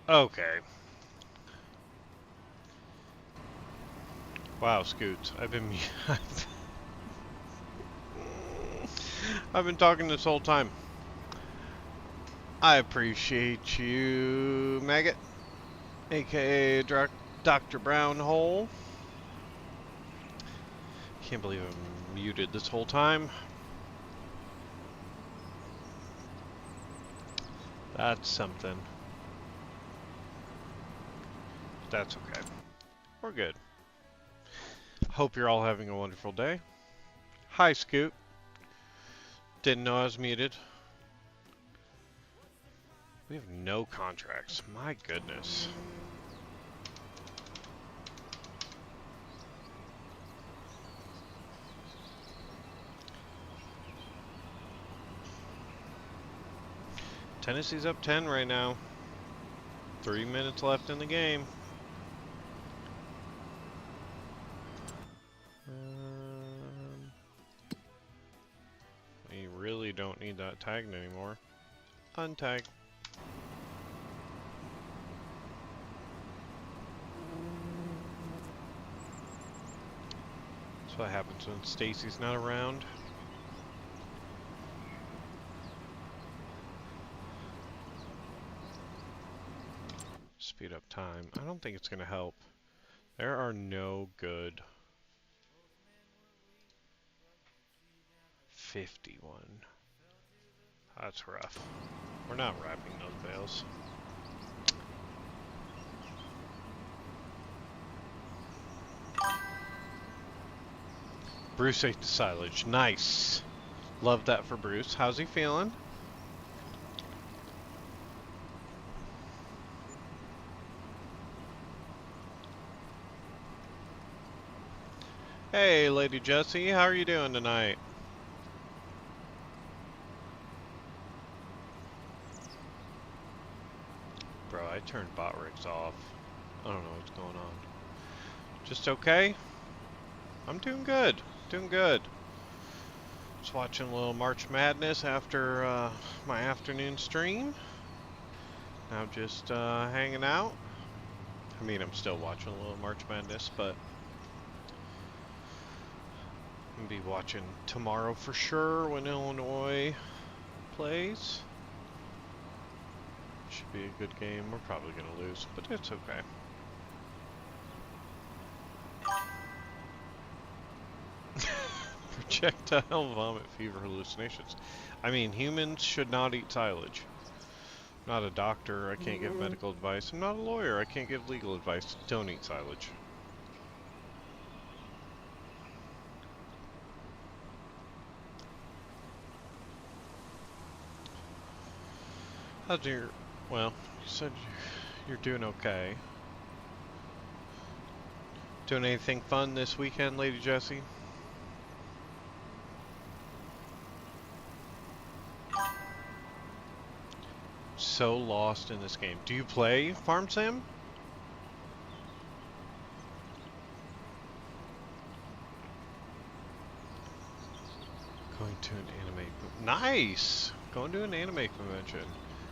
Okay. Wow, Scoots. I've been talking this whole time. I appreciate you, Maggot, aka Dr. Brownhole. Can't believe I'm muted this whole time. That's something. That's okay. We're good. Hope you're all having a wonderful day. Hi, Scoot. Didn't know I was muted. We have no contracts. My goodness. Tennessee's up 10 right now. 3 minutes left in the game. We really don't need that tagged anymore. Untag. That's what happens when Stacy's not around. Speed up time. I don't think it's going to help. There are no good 51. That's rough. We're not wrapping those bales. Bruce ate the silage. Nice. Love that for Bruce. How's he feeling? Hey, Lady Jessie. How are you doing tonight? Bro, I turned bot rigs off. I don't know what's going on. Just okay? I'm doing good. Doing good. Just watching a little March Madness after my afternoon stream. Now just hanging out. I mean, I'm still watching a little March Madness, but I'll be watching tomorrow for sure when Illinois plays. Should be a good game. We're probably going to lose, but it's okay. Projectile vomit fever hallucinations. I mean, humans should not eat silage. I'm not a doctor. I can't give medical advice. I'm not a lawyer. I can't give legal advice. Don't eat silage. How's your... Well, you said you're doing okay. Doing anything fun this weekend, Lady Jessie? So lost in this game. Do you play Farm Sim? Going to an anime... Nice! Going to an anime convention.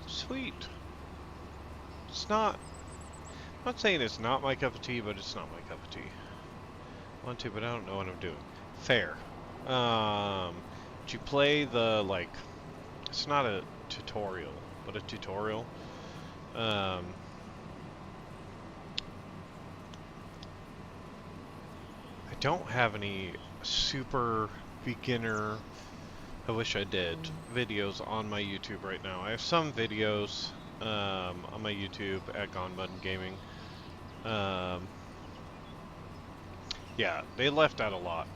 Sweet. It's not... I'm not saying it's not my cup of tea, but it's not my cup of tea. I want to, but I don't know what I'm doing. Fair. Did you play the, like... It's not a tutorial, but a tutorial. I don't have any super beginner, I wish I did, videos on my YouTube right now. I have some videos on my YouTube at Gone Button Gaming. Yeah, they left out a lot.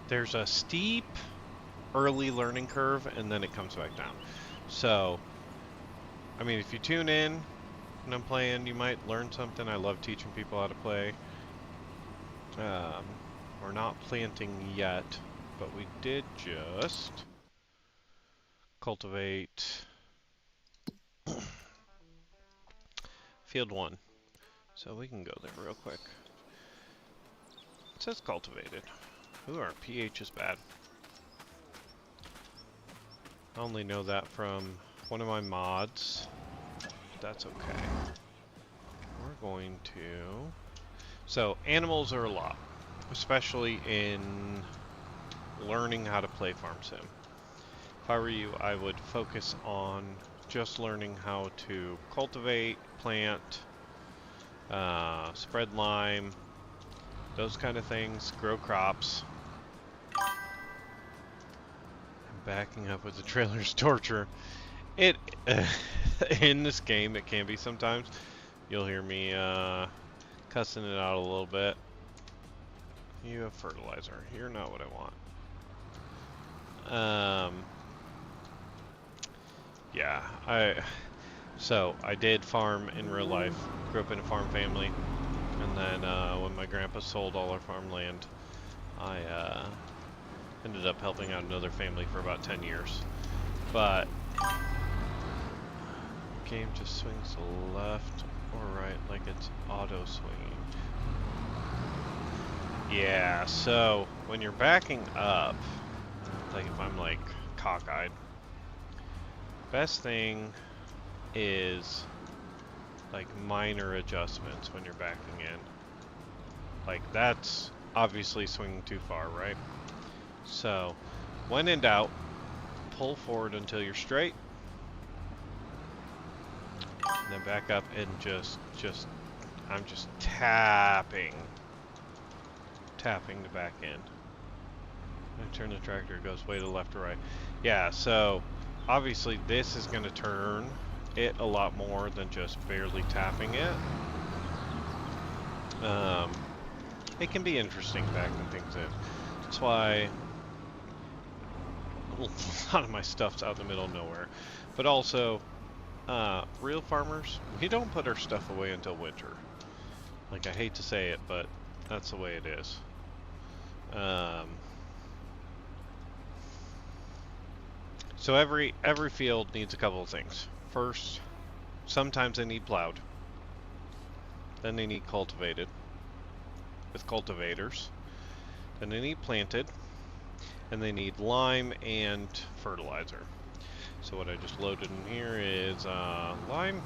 There's a steep early learning curve, and then it comes back down. So, I mean, if you tune in when I'm playing, you might learn something. I love teaching people how to play. We're not planting yet, but we did just cultivate field 1. So we can go there real quick. It says cultivated. Ooh, our pH is bad. I only know that from one of my mods. That's okay. We're going to... So, animals are a lot. Especially in learning how to play Farm Sim. If I were you, I would focus on just learning how to cultivate, plant, spread lime, those kind of things, grow crops. Backing up with the trailer's torture. It in this game it can be sometimes. You'll hear me cussing it out a little bit. You have fertilizer. You're not what I want. Yeah, so I did farm in real life. Grew up in a farm family, and then when my grandpa sold all our farmland, I ended up helping out another family for about 10 years. But the game just swings left or right like it's auto swinging. Yeah, so when you're backing up, like if I'm like cockeyed, best thing is like minor adjustments when you're backing in. Like that's obviously swinging too far, right? So, when in doubt, pull forward until you're straight, and then back up and I'm just tapping the back end. I turn the tractor, it goes way to the left or right. Yeah, so obviously this is going to turn it a lot more than just barely tapping it. It can be interesting backing things in. That's why a lot of my stuff's out in the middle of nowhere. But also, real farmers, we don't put our stuff away until winter. Like, I hate to say it, but that's the way it is. So every field needs a couple of things. First, sometimes they need plowed. Then they need cultivated with cultivators. Then they need planted. And they need lime and fertilizer. So what I just loaded in here is lime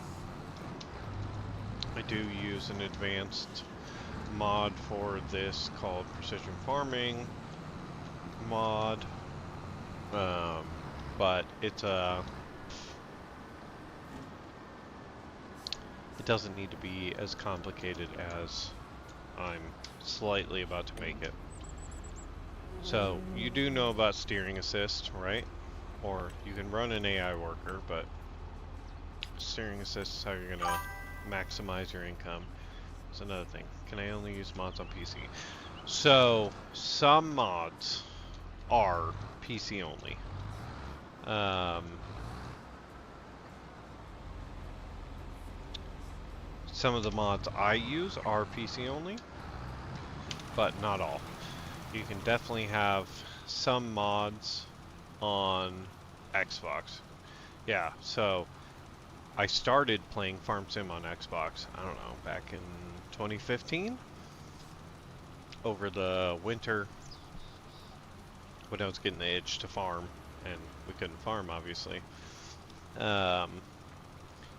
I do use an advanced mod for this called Precision Farming mod, but it doesn't need to be as complicated as I'm slightly about to make it. So, you do know about steering assist, right? Or you can run an AI worker, but steering assist is how you're gonna maximize your income. That's another thing. Can I only use mods on PC? So, some mods are PC only. Some of the mods I use are PC only, but not all. You can definitely have some mods on Xbox. Yeah, so I started playing Farm Sim on Xbox, I don't know, back in 2015? Over the winter, when I was getting the itch to farm, and we couldn't farm, obviously.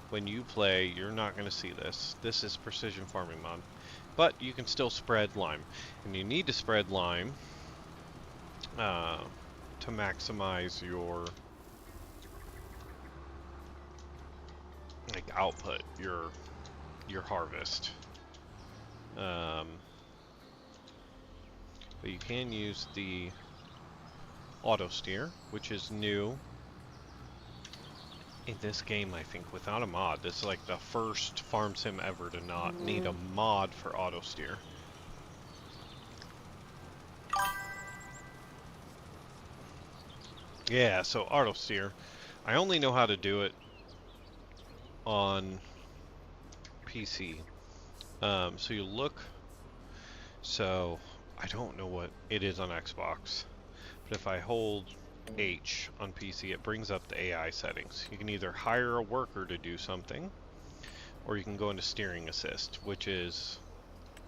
When you play, you're not going to see this. This is Precision Farming mod. But you can still spread lime. And you need to spread lime to maximize your output, your harvest. But you can use the auto steer, which is new in this game, I think, without a mod. This is like the first farm sim ever to not need a mod for auto steer. Yeah, so auto steer. I only know how to do it on PC. So you look. So I don't know what it is on Xbox, but if I hold H on PC, it brings up the AI settings. You can either hire a worker to do something, or you can go into steering assist, which is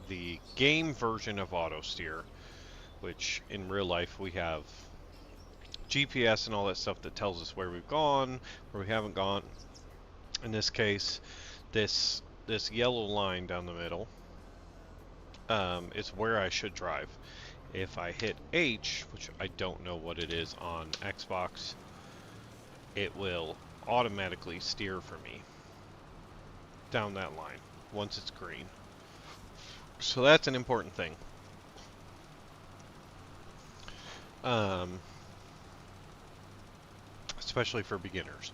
the game version of auto steer, which in real life we have GPS and all that stuff that tells us where we've gone, where we haven't gone. In this case, this yellow line down the middle is where I should drive. If I hit H, which I don't know what it is on Xbox, it will automatically steer for me down that line once it's green. So that's an important thing. Especially for beginners.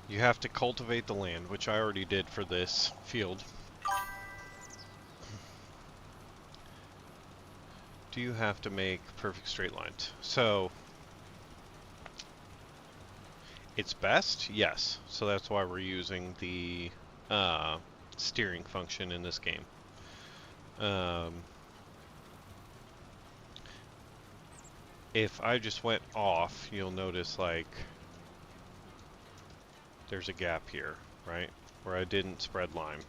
You have to cultivate the land, which I already did for this field. Do you have to make perfect straight lines? So, it's best, yes. So that's why we're using the steering function in this game. If I just went off, you'll notice like there's a gap here, right? Where I didn't spread lime.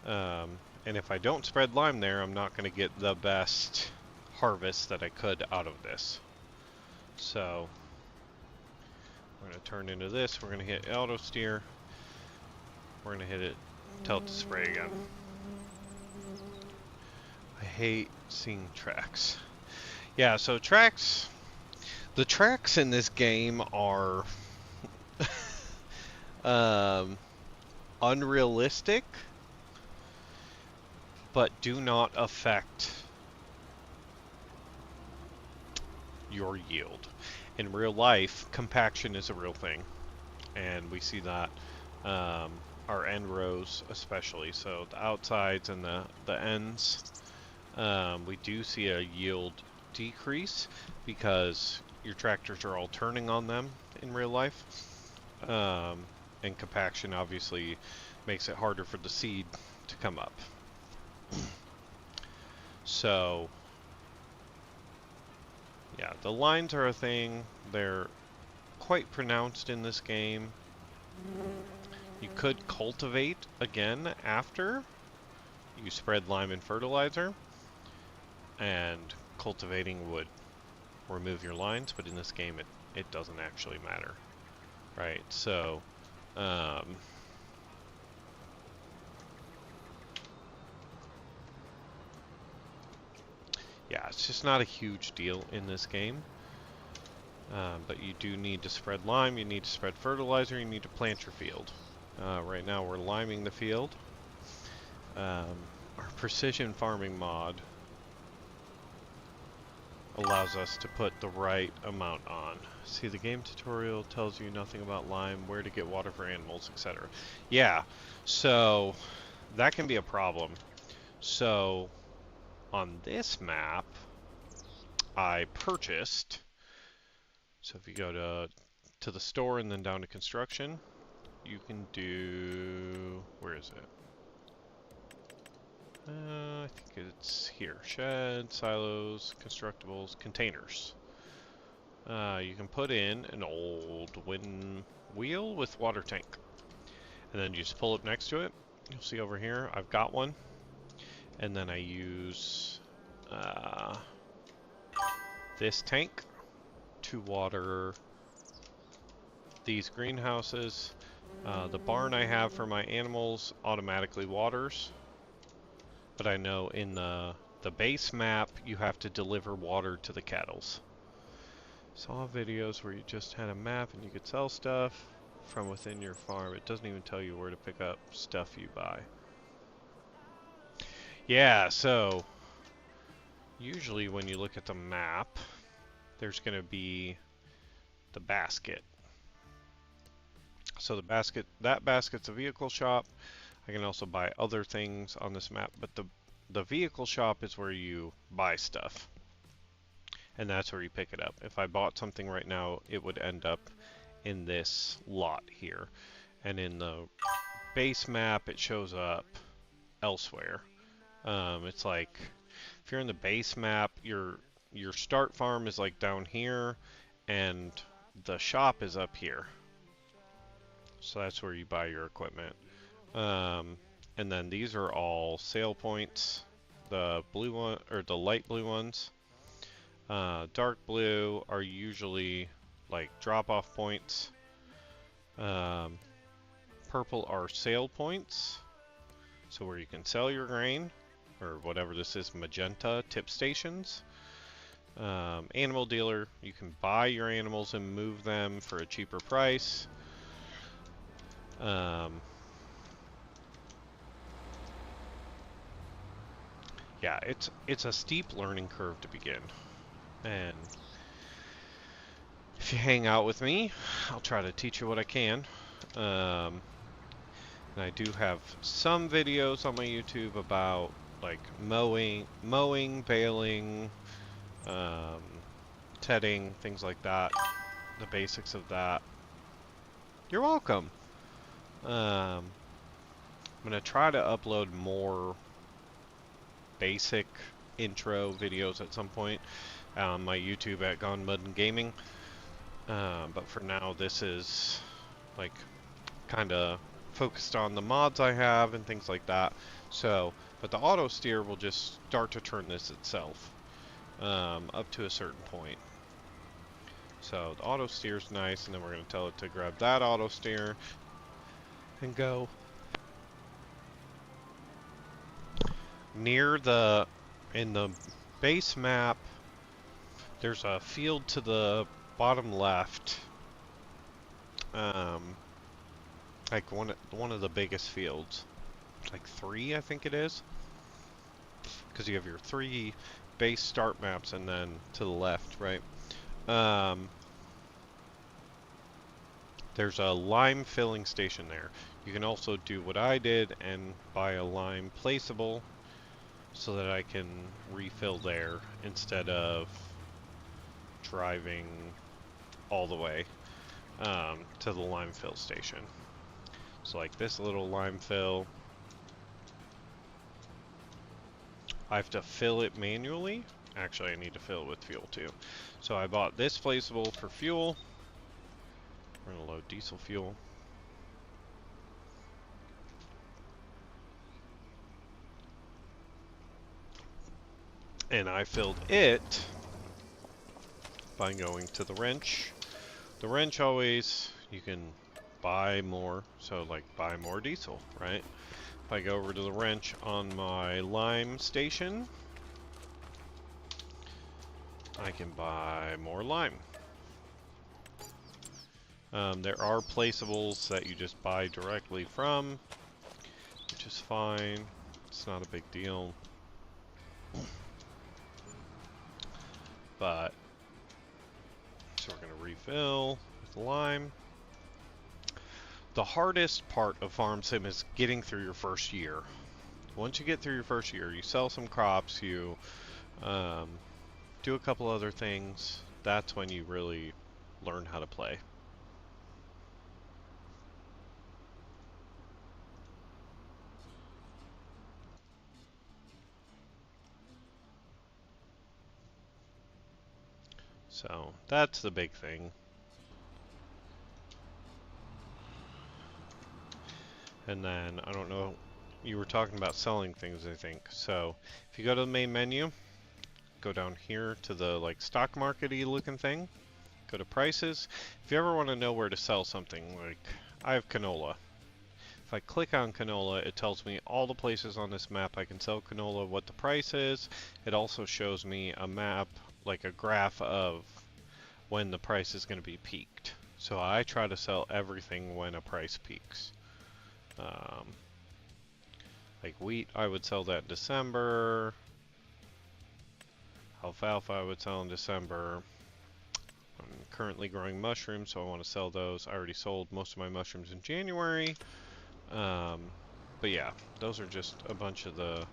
And if I don't spread lime there, I'm not going to get the best harvest that I could out of this. So, we're going to turn into this. We're going to hit auto steer. We're going to hit it, tell it to spray again. I hate seeing tracks. Yeah, so tracks... The tracks in this game are unrealistic, but do not affect your yield. In real life, compaction is a real thing, and we see that our end rows especially, so the outsides and the ends, we do see a yield decrease because your tractors are all turning on them in real life, and compaction obviously makes it harder for the seed to come up. So yeah, the lines are a thing. They're quite pronounced in this game. You could cultivate again after you spread lime and fertilizer, and cultivating would remove your lines, but in this game it doesn't actually matter, right? So, yeah, it's just not a huge deal in this game. But you do need to spread lime, you need to spread fertilizer, you need to plant your field. Right now we're liming the field. Our precision farming mod allows us to put the right amount on. See, the game tutorial tells you nothing about lime, where to get water for animals, etc. Yeah, so that can be a problem. So on this map, I purchased, so if you go to the store and then down to construction, you can do, where is it? I think it's here. Shed, silos, constructibles, containers. You can put in an old wooden wheel with water tank. And then you just pull up next to it. You'll see over here, I've got one. And then I use this tank to water these greenhouses. The barn I have for my animals automatically waters. But I know in the base map, you have to deliver water to the cattles. Saw videos where you just had a map and you could sell stuff from within your farm. It doesn't even tell you where to pick up stuff you buy. Yeah, so usually when you look at the map, there's going to be the basket. So the basket, that basket's a vehicle shop. I can also buy other things on this map, but the vehicle shop is where you buy stuff. And that's where you pick it up. If I bought something right now, it would end up in this lot here. And in the base map, it shows up elsewhere. It's like, if you're in the base map, your start farm is like down here, and the shop is up here. So that's where you buy your equipment. And then these are all sale points. The blue one, or the light blue ones. Dark blue are usually like drop-off points. Purple are sale points, so where you can sell your grain, or whatever this is, magenta, tip stations. Animal dealer, you can buy your animals and move them for a cheaper price. Yeah, it's a steep learning curve to begin. And if you hang out with me, I'll try to teach you what I can. And I do have some videos on my YouTube about like mowing, baling, tedding, things like that. The basics of that. You're welcome. I'm gonna try to upload more basic intro videos at some point on my YouTube at Gone Mud and Gaming. But for now, this is like kind of focused on the mods I have and things like that. So, but the auto steer will just start to turn this itself up to a certain point. So the auto steer's nice, and then we're going to tell it to grab that auto steer and go near in the base map. There's a field to the bottom left, like one of the biggest fields, like 3 I think it is, because you have your 3 base start maps and then to the left, right? There's a lime filling station there. You can also do what I did and buy a lime placeable so that I can refill there instead of driving all the way to the lime fill station. So like this little lime fill, I have to fill it manually. Actually, I need to fill it with fuel too. So I bought this placeable for fuel. We're gonna load diesel fuel. And I filled it by going to the wrench the wrench always, you can buy more, so like buy more diesel, right? If I go over to the wrench on my lime station, I can buy more lime. There are placeables that you just buy directly from, which is fine. It's not a big deal. But, so we're going to refill with lime. The hardest part of Farm Sim is getting through your first year. Once you get through your first year, you sell some crops, you do a couple other things. That's when you really learn how to play. So that's the big thing. And then, I don't know, you were talking about selling things, I think. So if you go to the main menu, go down here to the like stock market-y looking thing, go to prices. If you ever want to know where to sell something, like I have canola. If I click on canola, it tells me all the places on this map I can sell canola, what the price is. It also shows me a map, like a graph of when the price is going to be peaked. So I try to sell everything when a price peaks. Like wheat, I would sell that in December. Alfalfa, I would sell in December. I'm currently growing mushrooms, so I want to sell those. I already sold most of my mushrooms in January. But yeah, those are just a bunch of the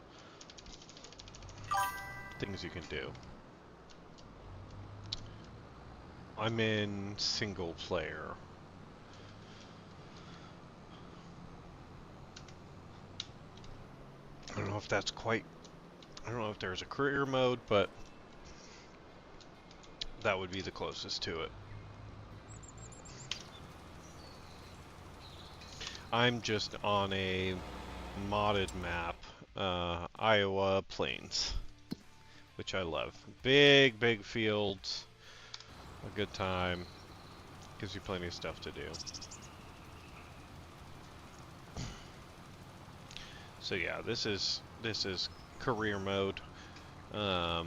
things you can do. I'm in single player. I don't know if that's quite... I don't know if there's a career mode, but that would be the closest to it. I'm just on a modded map, Iowa Plains, which I love. Big, big fields, a good time, gives you plenty of stuff to do. So yeah, this is career mode. I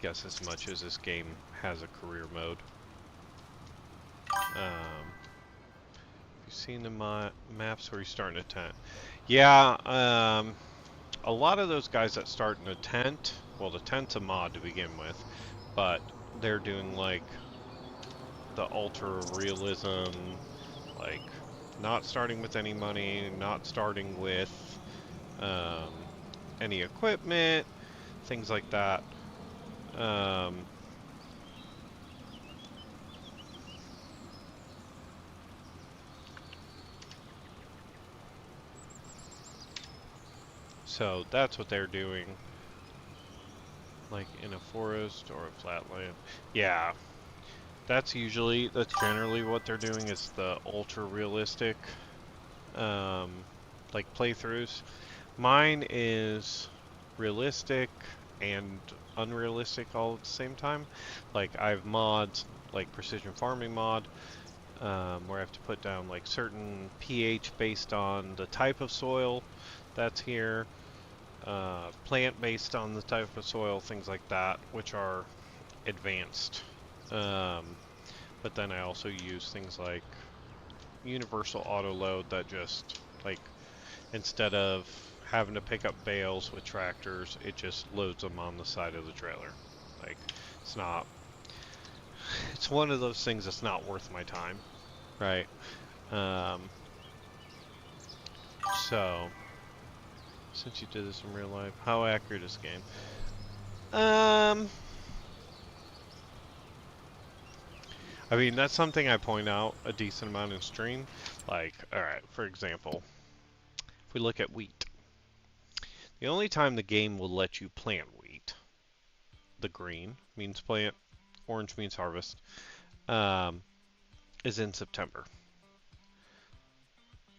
guess as much as this game has a career mode. You've seen the maps where you start in a tent. Yeah, a lot of those guys that start in a tent, well, the tent's a mod to begin with, but they're doing like the ultra realism, like not starting with any money, not starting with any equipment, things like that. So that's what they're doing, like in a forest or a flatland. Yeah, that's generally what they're doing, is the ultra realistic like playthroughs. Mine is realistic and unrealistic all at the same time. Like I have mods, like precision farming mod, where I have to put down like certain pH based on the type of soil that's here, plant based on the type of soil, things like that, which are advanced. But then I also use things like universal auto load that just like, instead of having to pick up bales with tractors, it just loads them on the side of the trailer. Like, it's one of those things that's not worth my time, right? So, since you did this in real life, how accurate is the game? I mean, that's something I point out a decent amount in stream. Like, alright, for example, if we look at wheat, the only time the game will let you plant wheat, the green means plant, orange means harvest, is in September.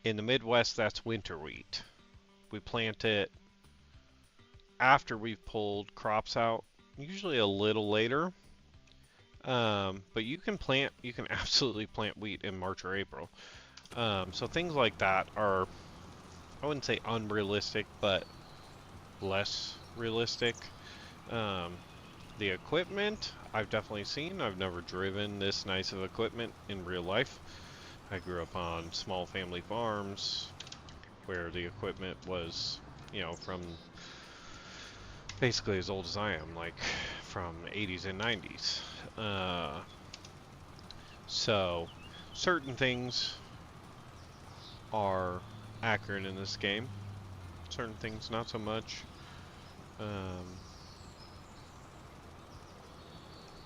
In the Midwest, that's winter wheat. We plant it after we've pulled crops out, usually a little later. But you can absolutely plant wheat in March or April. So things like that are, I wouldn't say unrealistic, but less realistic. Um, the equipment, I've definitely seen. I've never driven this nice of equipment in real life. I grew up on small family farms where the equipment was, from basically as old as I am, like from 80s and 90s. So certain things are accurate in this game. Certain things not so much.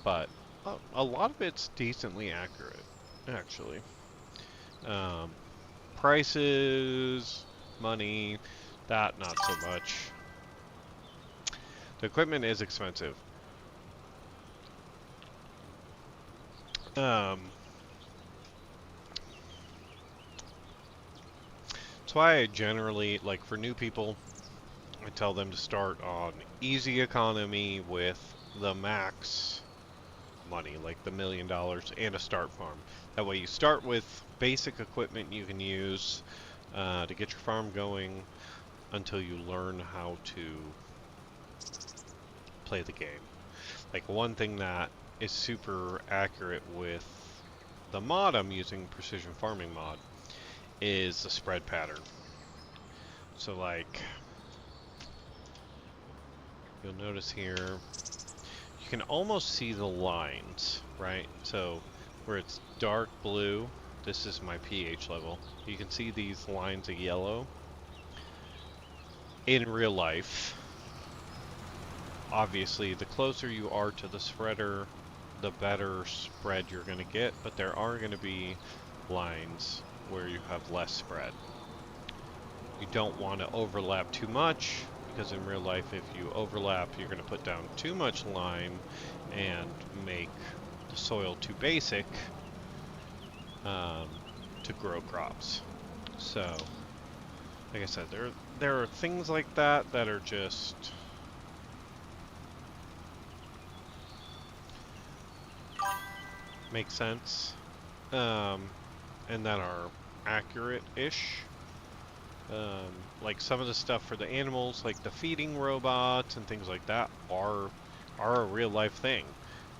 But a lot of it's decently accurate, actually. Um, prices, money, that not so much. The equipment is expensive. That's why I generally, like for new people, I tell them to start on easy economy with the max money, like the $1 million and a start farm. That way you start with basic equipment you can use to get your farm going until you learn how to play the game. Like one thing that is super accurate with the mod I'm using, Precision Farming mod, is the spread pattern. So like, you'll notice here, you can almost see the lines, right? So where it's dark blue, this is my pH level. You can see these lines of yellow. In real life, obviously, the closer you are to the spreader, the better spread you're going to get, but there are going to be lines where you have less spread. You don't want to overlap too much, because in real life, if you overlap, you're going to put down too much lime and make the soil too basic to grow crops. So, like I said, there are things like that that are just make sense, and that are accurate-ish. Like some of the stuff for the animals, like the feeding robots and things like that, are a real life thing,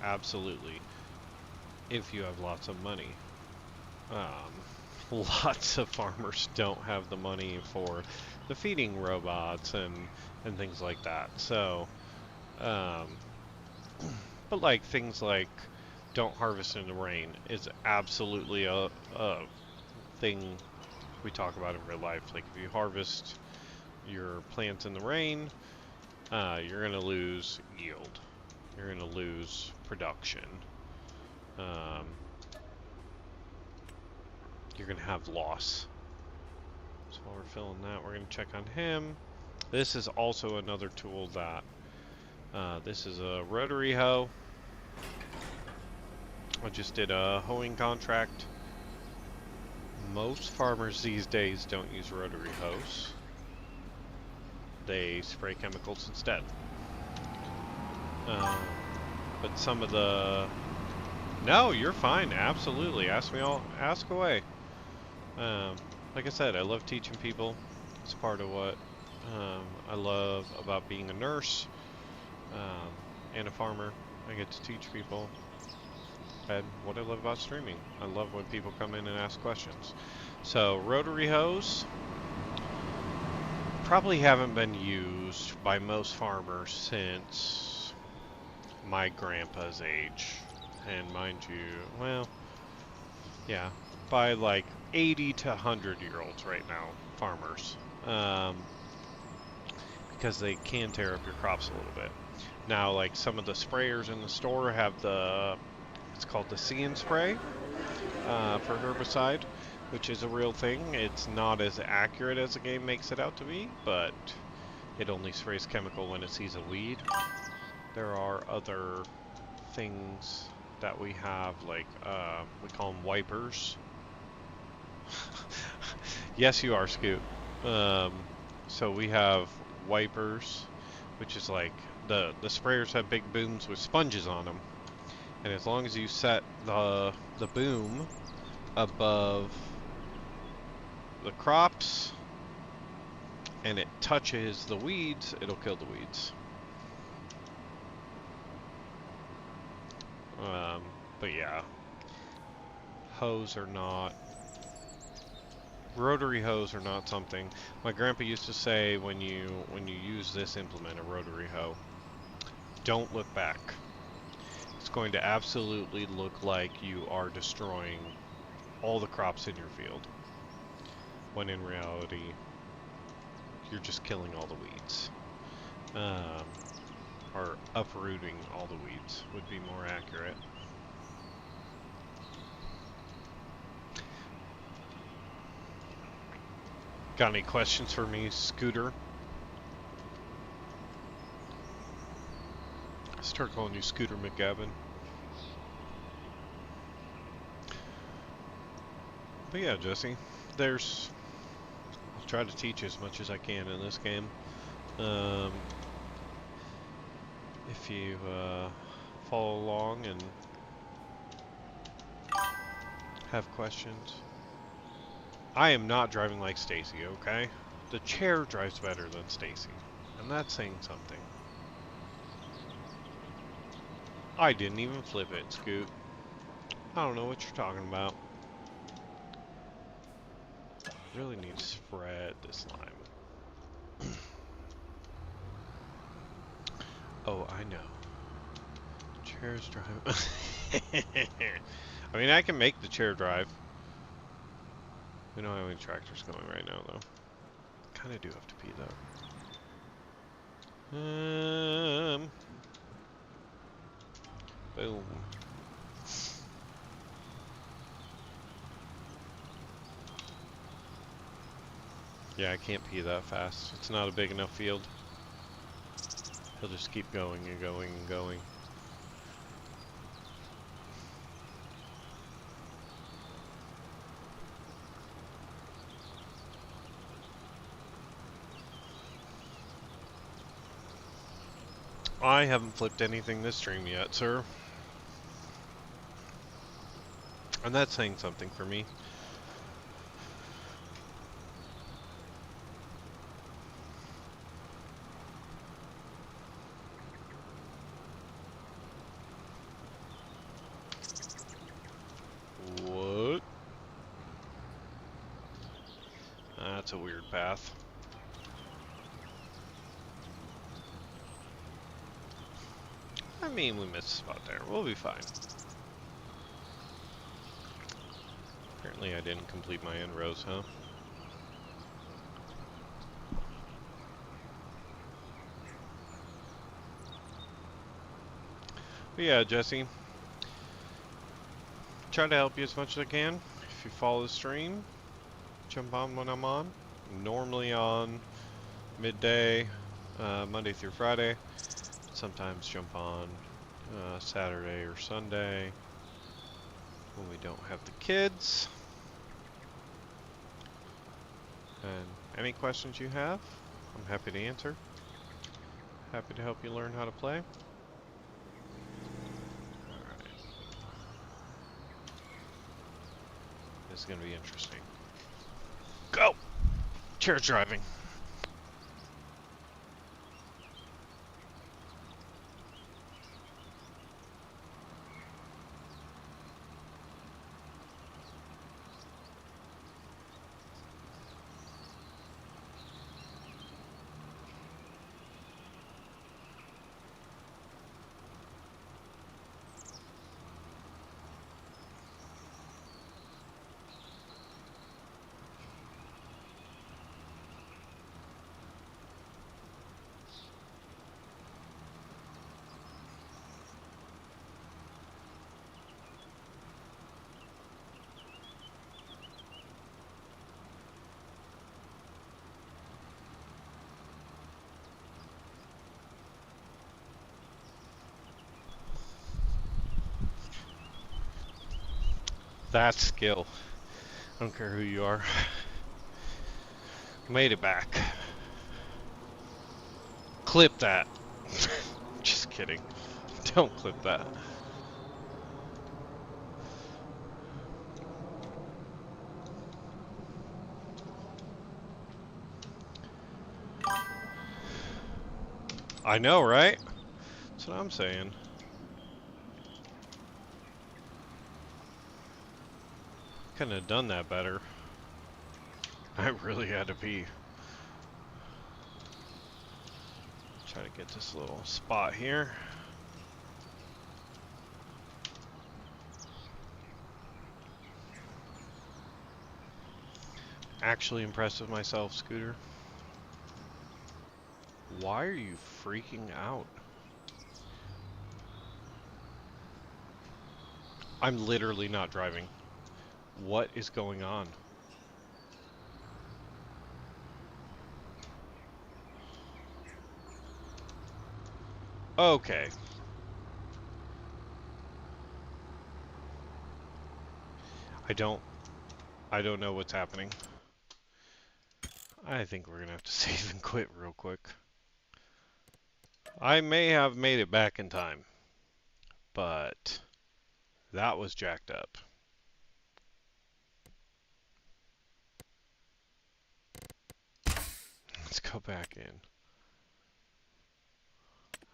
absolutely. If you have lots of money, lots of farmers don't have the money for the feeding robots and things like that. So, but like things like don't harvest in the rain is absolutely a thing we talk about in real life. Like if you harvest your plants in the rain, you're going to lose yield. You're going to lose production. You're going to have loss. So while we're filling that, we're going to check on him. This is also another tool that, this is a rotary hoe. I just did a hoeing contract. Most farmers these days don't use rotary hoes. They spray chemicals instead. But some of the... No, you're fine. Absolutely. Ask away. Like I said, I love teaching people. It's part of what I love about being a nurse and a farmer. I get to teach people. And what I love about streaming. I love when people come in and ask questions. So, rotary hoes probably haven't been used by most farmers since my grandpa's age. And mind you, well, yeah, by like 80 to 100-year-olds right now, farmers. Because they can tear up your crops a little bit. Now, like some of the sprayers in the store have it's called the See and Spray for herbicide, which is a real thing. It's not as accurate as the game makes it out to be, but it only sprays chemical when it sees a weed. There are other things that we have, like we call them wipers. Yes, you are, Scoot. So we have wipers which is like the sprayers have big booms with sponges on them, and as long as you set the boom above the crops and it touches the weeds, it'll kill the weeds. But yeah, hoes are not, rotary hoes are not something. My grandpa used to say when you use this implement, a rotary hoe, don't look back. It's going to absolutely look like you are destroying all the crops in your field, when in reality you're just killing all the weeds. Or uprooting all the weeds would be more accurate. Got any questions for me, Scooter? Start calling you Scooter McGavin. But yeah, Jesse, I'll try to teach as much as I can in this game. If you follow along and have questions. I am not driving like Stacy, okay? The chair drives better than Stacy, and that's saying something. I didn't even flip it, Scoot. I don't know what you're talking about. Really need to spread this lime. Oh, I know. Chairs drive. I mean, I can make the chair drive. We don't have any tractors going right now, though. Kind of do have to pee, though. Boom. Yeah, I can't pee that fast. It's not a big enough field. He'll just keep going and going and going. I haven't flipped anything this stream yet, sir. And that's saying something for me. What? That's a weird path. I mean, we missed a spot there. We'll be fine. Apparently I didn't complete my end rows, huh? But yeah, Jesse. Try to help you as much as I can. If you follow the stream, jump on when I'm on. Normally on midday, Monday through Friday. Sometimes jump on Saturday or Sunday when we don't have the kids. And any questions you have, I'm happy to answer. Happy to help you learn how to play. Alright. This is going to be interesting. Go! Chair driving. That's skill. I don't care who you are. Made it back. Clip that. Just kidding. Don't clip that. I know, right? That's what I'm saying. Couldn't have done that better. I really had to pee. Try to get this little spot here. Actually impressed with myself, Scooter. Why are you freaking out? I'm literally not driving. What is going on? Okay. I don't know what's happening. I think we're gonna have to save and quit real quick. I may have made it back in time, but that was jacked up. Let's go back in.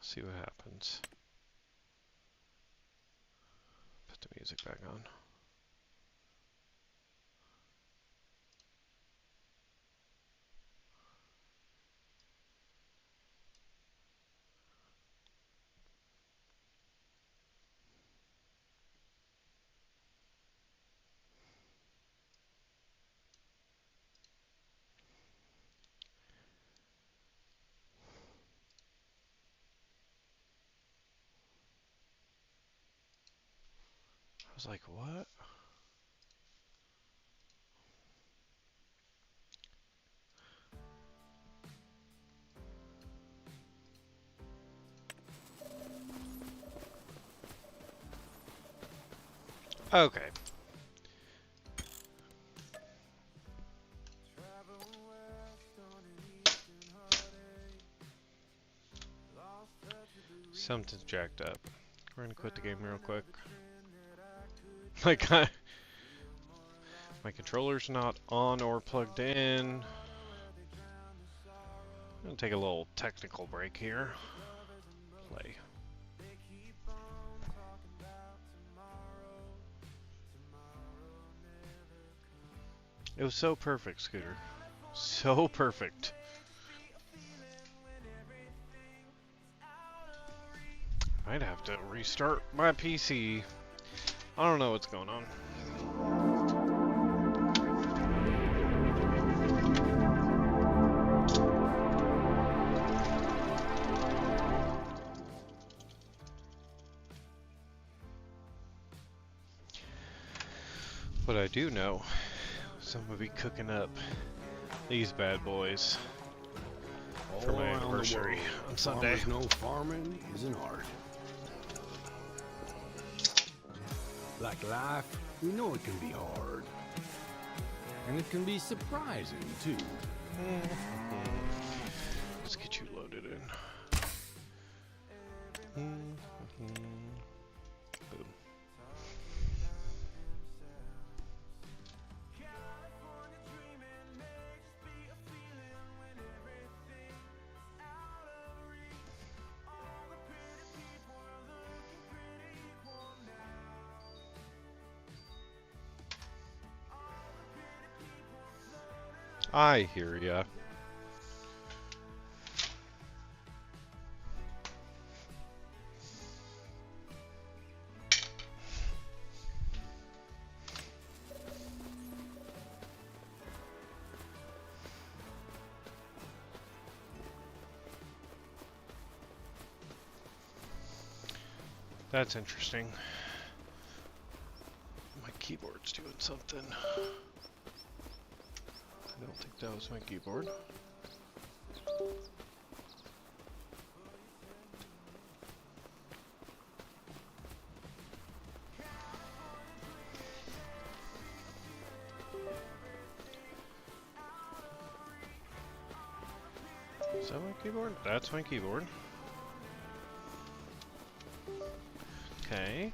See what happens. Put the music back on. I was like, what? Okay. Something's jacked up. We're gonna quit the game real quick. Like, my controller's not on or plugged in. I'm gonna take a little technical break here. Play. It was so perfect, Scooter. So perfect. Might have to restart my PC. I don't know what's going on. But I do know someone will be cooking up these bad boys for my anniversary on Sunday. No farming is an art. Like life, we know it can be hard. And it can be surprising, too. Let's get you loaded in. Boom. I hear ya. That's interesting. My keyboard's doing something. I don't think that was my keyboard. Is that my keyboard? That's my keyboard. Okay.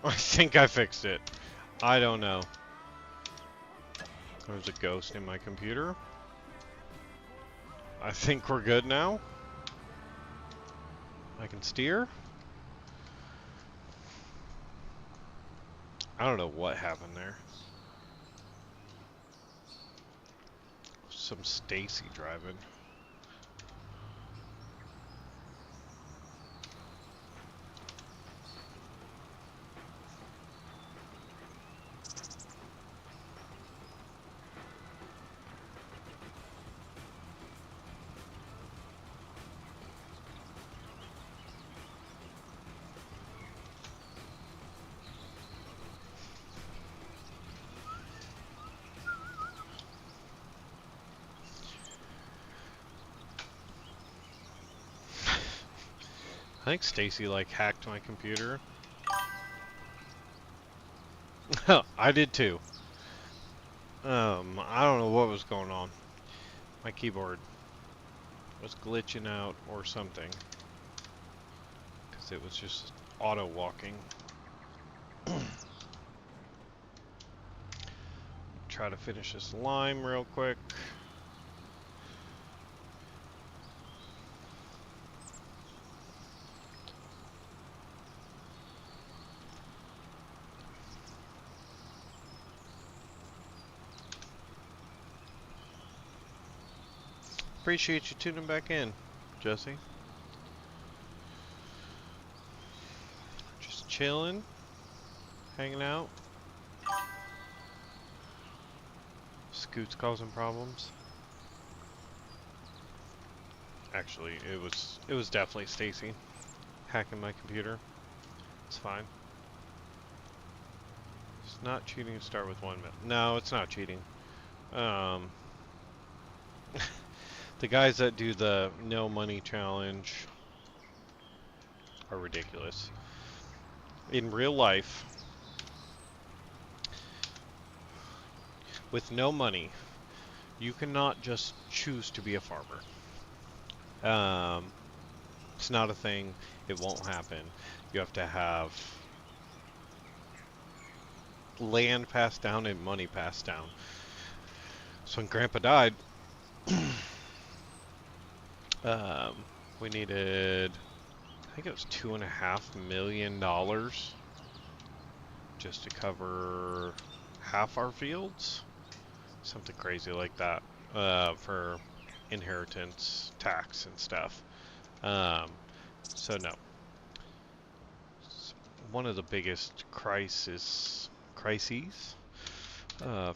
I think I fixed it. I don't know. There's a ghost in my computer. I think we're good now. I can steer. I don't know what happened there. Some Stacy driving. I think Stacy like hacked my computer. I did too. I don't know what was going on. My keyboard was glitching out or something. Because it was just auto walking. Try to finish this lime real quick. Appreciate you tuning back in, Jesse. Just chilling, hanging out. Scoot's causing problems. Actually, it was definitely Stacy hacking my computer. It's fine. It's not cheating to start with 1 minute. No, it's not cheating. The guys that do the no money challenge are ridiculous. In real life, with no money, you cannot just choose to be a farmer. It's not a thing. It won't happen. You have to have land passed down and money passed down. So when Grandpa died, we needed, I think it was $2.5 million just to cover half our fields, something crazy like that, for inheritance tax and stuff. So no, it's one of the biggest crises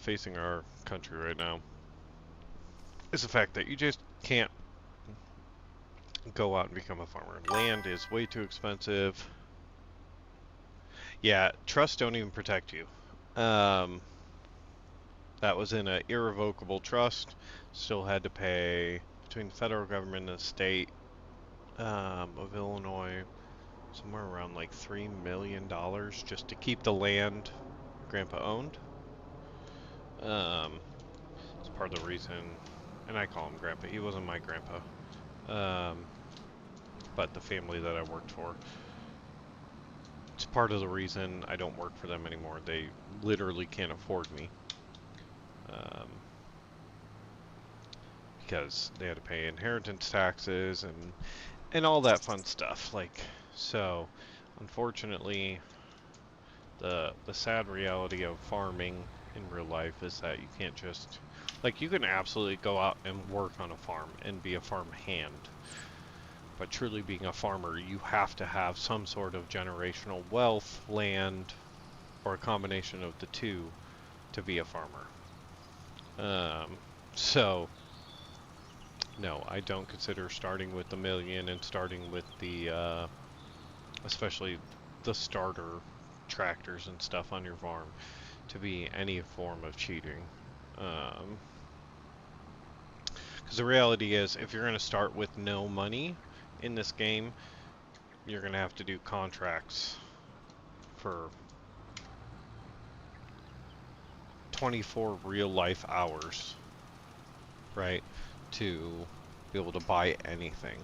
facing our country right now is the fact that you just can't go out and become a farmer. Land is way too expensive. Yeah, trusts don't even protect you. That was in an irrevocable trust. Still had to pay between the federal government and the state of Illinois somewhere around like $3 million just to keep the land Grandpa owned. It's part of the reason, and I call him Grandpa. He wasn't my grandpa. But the family that I worked for, it's part of the reason I don't work for them anymore. They literally can't afford me. Because they had to pay inheritance taxes and all that fun stuff. Like, so, unfortunately, the sad reality of farming in real life is that you can't just, like, you can absolutely go out and work on a farm and be a farm hand. But truly being a farmer, you have to have some sort of generational wealth, land, or a combination of the two to be a farmer. So, no, I don't consider starting with the million and starting with the, especially the starter tractors and stuff on your farm to be any form of cheating. Because the reality is, if you're going to start with no money in this game, you're going to have to do contracts for 24 real life hours, right, to be able to buy anything.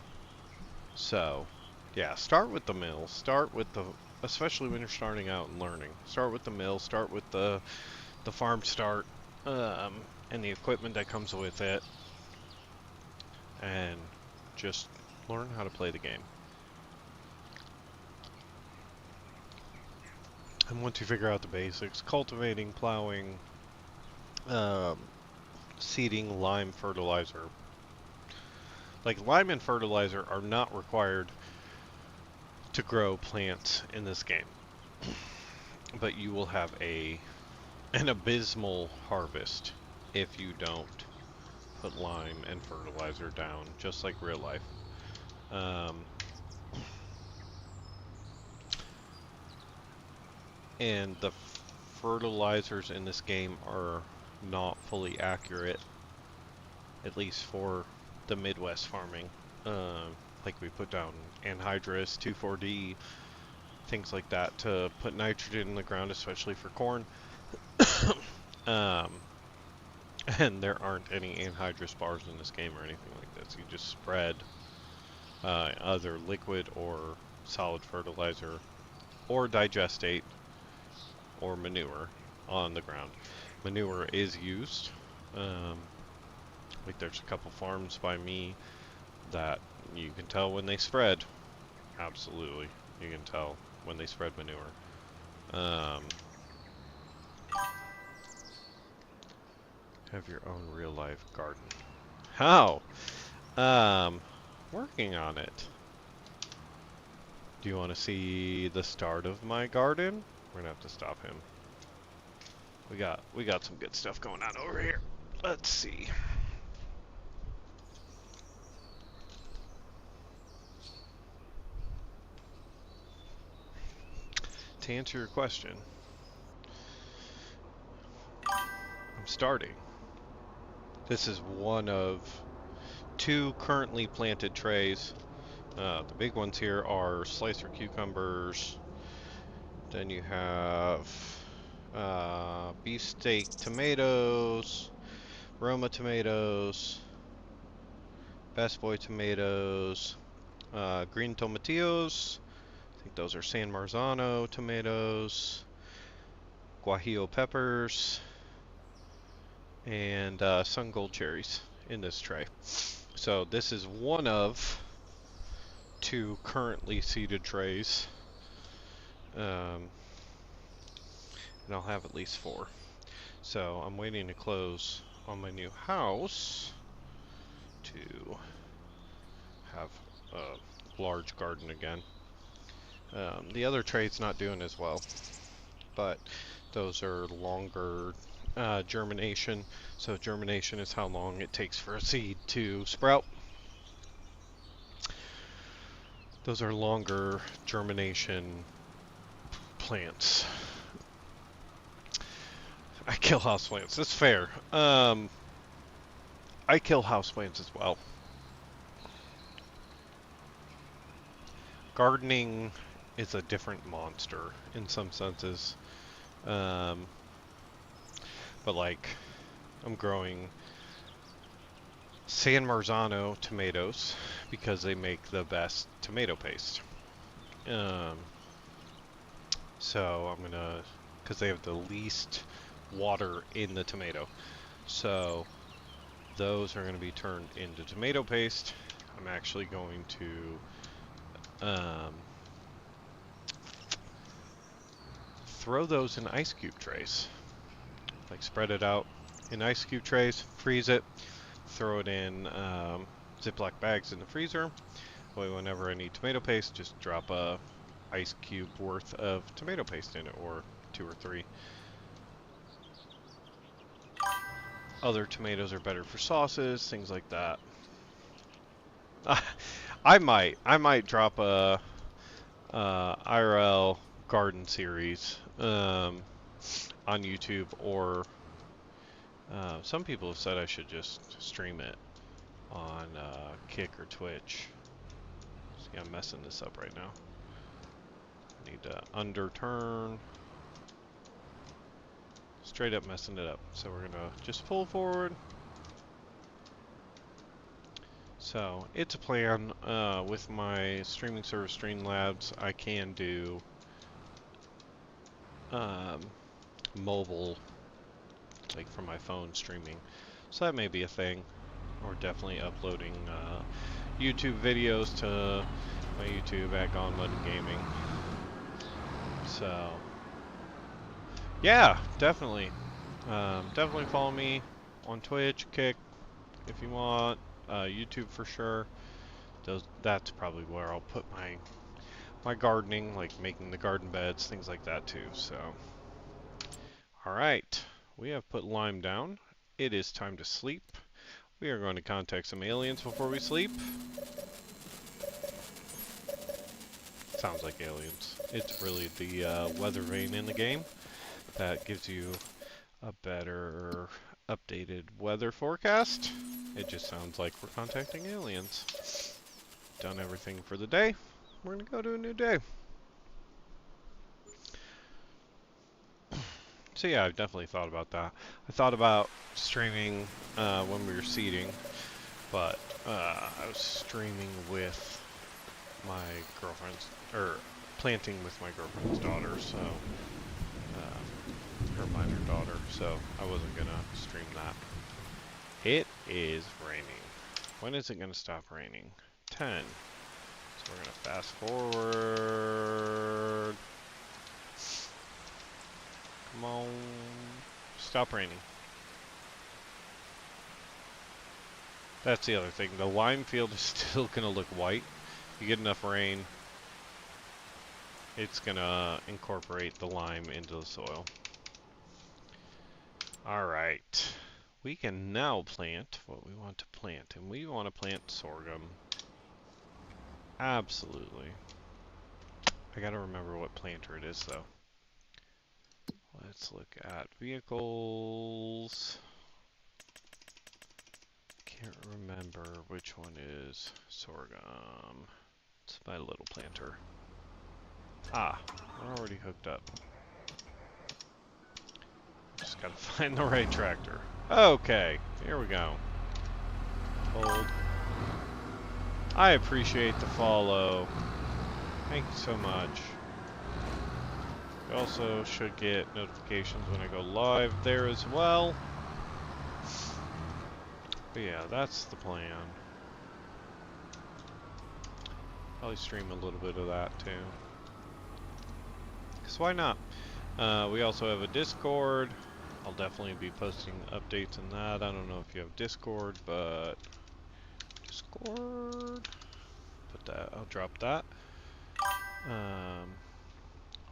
So, yeah, start with the mill. Start with the, especially when you're starting out and learning. Start with the mill. Start with the farm start, and the equipment that comes with it, and just learn how to play the game. And once you figure out the basics, cultivating, plowing, seeding, lime, fertilizer. Like, lime and fertilizer are not required to grow plants in this game. But you will have an abysmal harvest if you don't put lime and fertilizer down, just like real life. And the fertilizers in this game are not fully accurate, at least for the Midwest farming. Like we put down anhydrous, 2,4-D, things like that to put nitrogen in the ground, especially for corn. And there aren't any anhydrous bars in this game or anything like this. You just spread either liquid or solid fertilizer or digestate or manure on the ground. Manure is used. Like there's a couple farms by me that you can tell when they spread. Absolutely, you can tell when they spread manure. Have your own real life garden. How? Working on it. Do you want to see the start of my garden? We're gonna have to stop him. We got some good stuff going on over here. Let's see. To answer your question, I'm starting. This is one of 2 currently planted trays. The big ones here are slicer cucumbers. Then you have beefsteak tomatoes, Roma tomatoes, Best Boy tomatoes, green tomatillos. I think those are San Marzano tomatoes, guajillo peppers, and sun gold cherries in this tray. So this is one of 2 currently seeded trays. And I'll have at least 4. So I'm waiting to close on my new house to have a large garden again. The other tray's not doing as well, but those are longer germination. So germination is how long it takes for a seed to sprout. Those are longer germination plants. I kill houseplants. That's fair. I kill houseplants as well. Gardening is a different monster in some senses. But like, I'm growing San Marzano tomatoes because they make the best tomato paste. So I'm gonna, because they have the least water in the tomato. So those are going to be turned into tomato paste. I'm actually going to throw those in ice cube trays. Like spread it out in ice cube trays, freeze it, throw it in Ziploc bags in the freezer. Whenever I need tomato paste, just drop a ice cube worth of tomato paste in it, or 2 or 3. Other tomatoes are better for sauces, things like that. I might drop a IRL garden series on YouTube, or some people have said I should just stream it on Kick or Twitch. See, I'm messing this up right now. I need to underturn. Straight up messing it up. So we're gonna just pull forward. So it's a plan. With my streaming service Streamlabs, I can do mobile, like from my phone streaming. So that may be a thing. Or definitely uploading YouTube videos to my YouTube at Gone Mud Gaming. So yeah, definitely. Definitely follow me on Twitch, Kick, if you want. YouTube for sure. That's probably where I'll put my gardening, like making the garden beds, things like that too. So, all right, we have put Lime down. It is time to sleep. We are going to contact some aliens before we sleep. Sounds like aliens. It's really the weather vane in the game that gives you a better updated weather forecast. It just sounds like we're contacting aliens. Done everything for the day. We're gonna go to a new day. So yeah, I've definitely thought about that. I thought about streaming when we were seeding, but I was streaming with my girlfriend's, or planting with my girlfriend's daughter, so her minor daughter, so I wasn't gonna stream that. It is raining. When is it gonna stop raining? 10. So we're gonna fast forward. Come on. Stop raining. That's the other thing. The lime field is still gonna look white. You get enough rain, it's gonna incorporate the lime into the soil. Alright. We can now plant what we want to plant, and we want to plant sorghum. Absolutely. I gotta remember what planter it is, though. Let's look at vehicles. Can't remember which one is sorghum. It's my little planter. Ah, we're already hooked up. Just gotta find the right tractor. Okay, here we go. Hold. I appreciate the follow. Thank you so much. You also should get notifications when I go live there as well. But yeah, that's the plan. Probably stream a little bit of that too. Because why not? We also have a Discord. I'll definitely be posting updates in that. I don't know if you have Discord, but Discord. Put that. I'll drop that.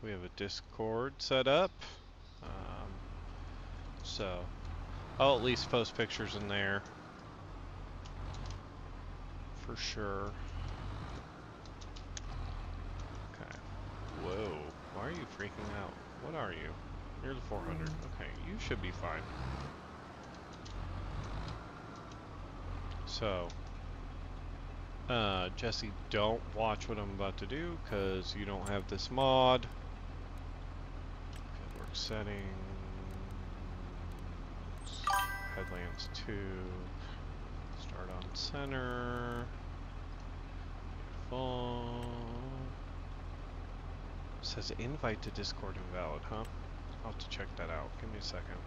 We have a Discord set up. So I'll at least post pictures in there for sure. Okay. Whoa. Why are you freaking out? What are you? You're the 400. Okay, you should be fine. So, Jesse, don't watch what I'm about to do, because you don't have this mod. Work settings. Headlands 2. Start on center. Full. Says invite to Discord invalid, huh? I'll have to check that out. Give me a second.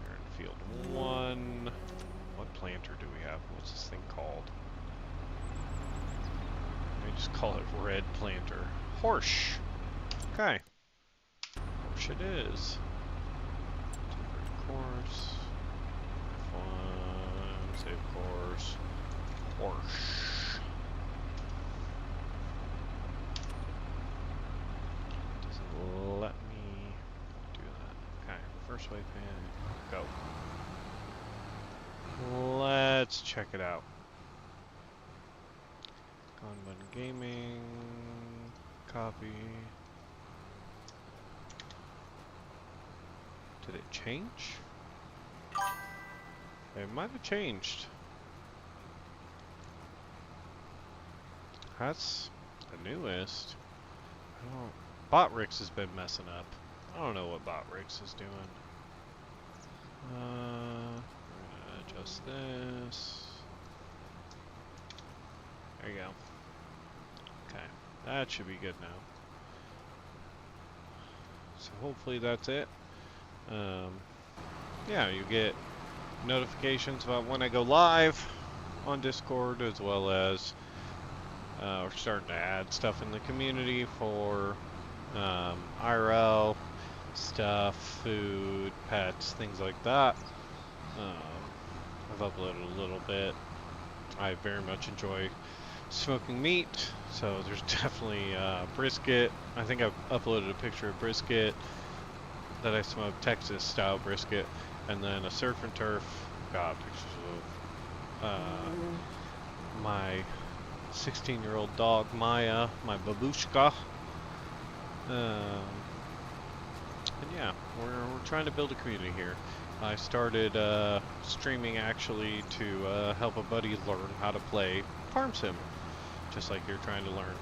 We're in field 1. What planter do we have? What's this thing called? Let me just call it red planter. Horse. Okay. Horse it is. Temporary course. F1. Save course. Horse. Doesn't let me do that. Okay. First waypoint. Go. Let's check it out. Gone Mud Gaming. Copy. Did it change? It might have changed. That's the newest. Botrix has been messing up. I don't know what Botrix is doing. We're gonna adjust this. There you go. Okay, that should be good now. So hopefully that's it. Yeah, you get notifications about when I go live on Discord, as well as we're starting to add stuff in the community for IRL stuff, food, pets, things like that. I've uploaded a little bit. I very much enjoy smoking meat, so there's definitely brisket. I think I've uploaded a picture of brisket that I smoked, Texas style brisket, and then a surf and turf. Got pictures of my 16-year-old dog Maya, my babushka. And yeah, we're trying to build a community here. I started streaming actually to help a buddy learn how to play Farm Sim, just like you're trying to learn.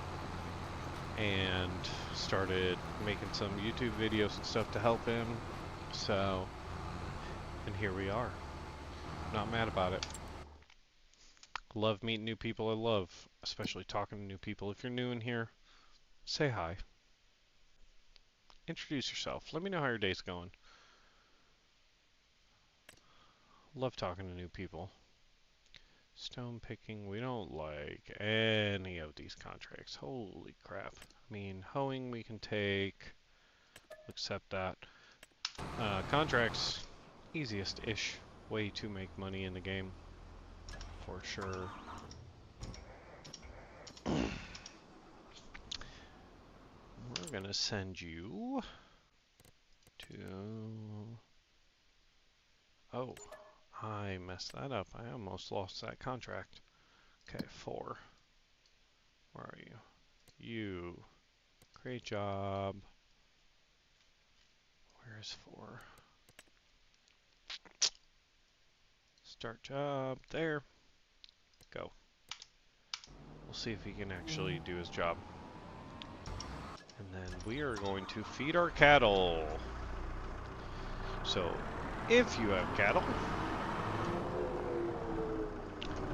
And started making some YouTube videos and stuff to help him. So, and here we are. Not mad about it. Love meeting new people. I love especially talking to new people. If you're new in here, say hi. Introduce yourself. Let me know how your day's going. Love talking to new people. Stone picking, we don't like any of these contracts. Holy crap. I mean, hoeing we can take. Accept that. Contracts, easiest-ish way to make money in the game. For sure. We're gonna send you to... Oh, I messed that up. I almost lost that contract. Okay, 4. Where are you? You. Great job. Where's 4? Start job. There. Go. We'll see if he can actually do his job. And then we are going to feed our cattle. So, if you have cattle,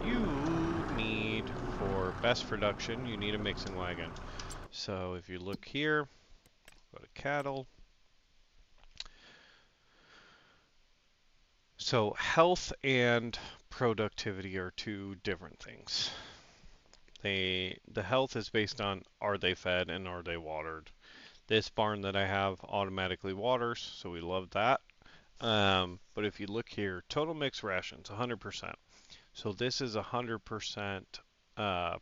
you need, for best production, you need a mixing wagon. So if you look here, go to cattle. So health and productivity are two different things. The health is based on are they fed and are they watered. This barn that I have automatically waters, so we love that. But if you look here, total mixed rations, 100%. So this is 100%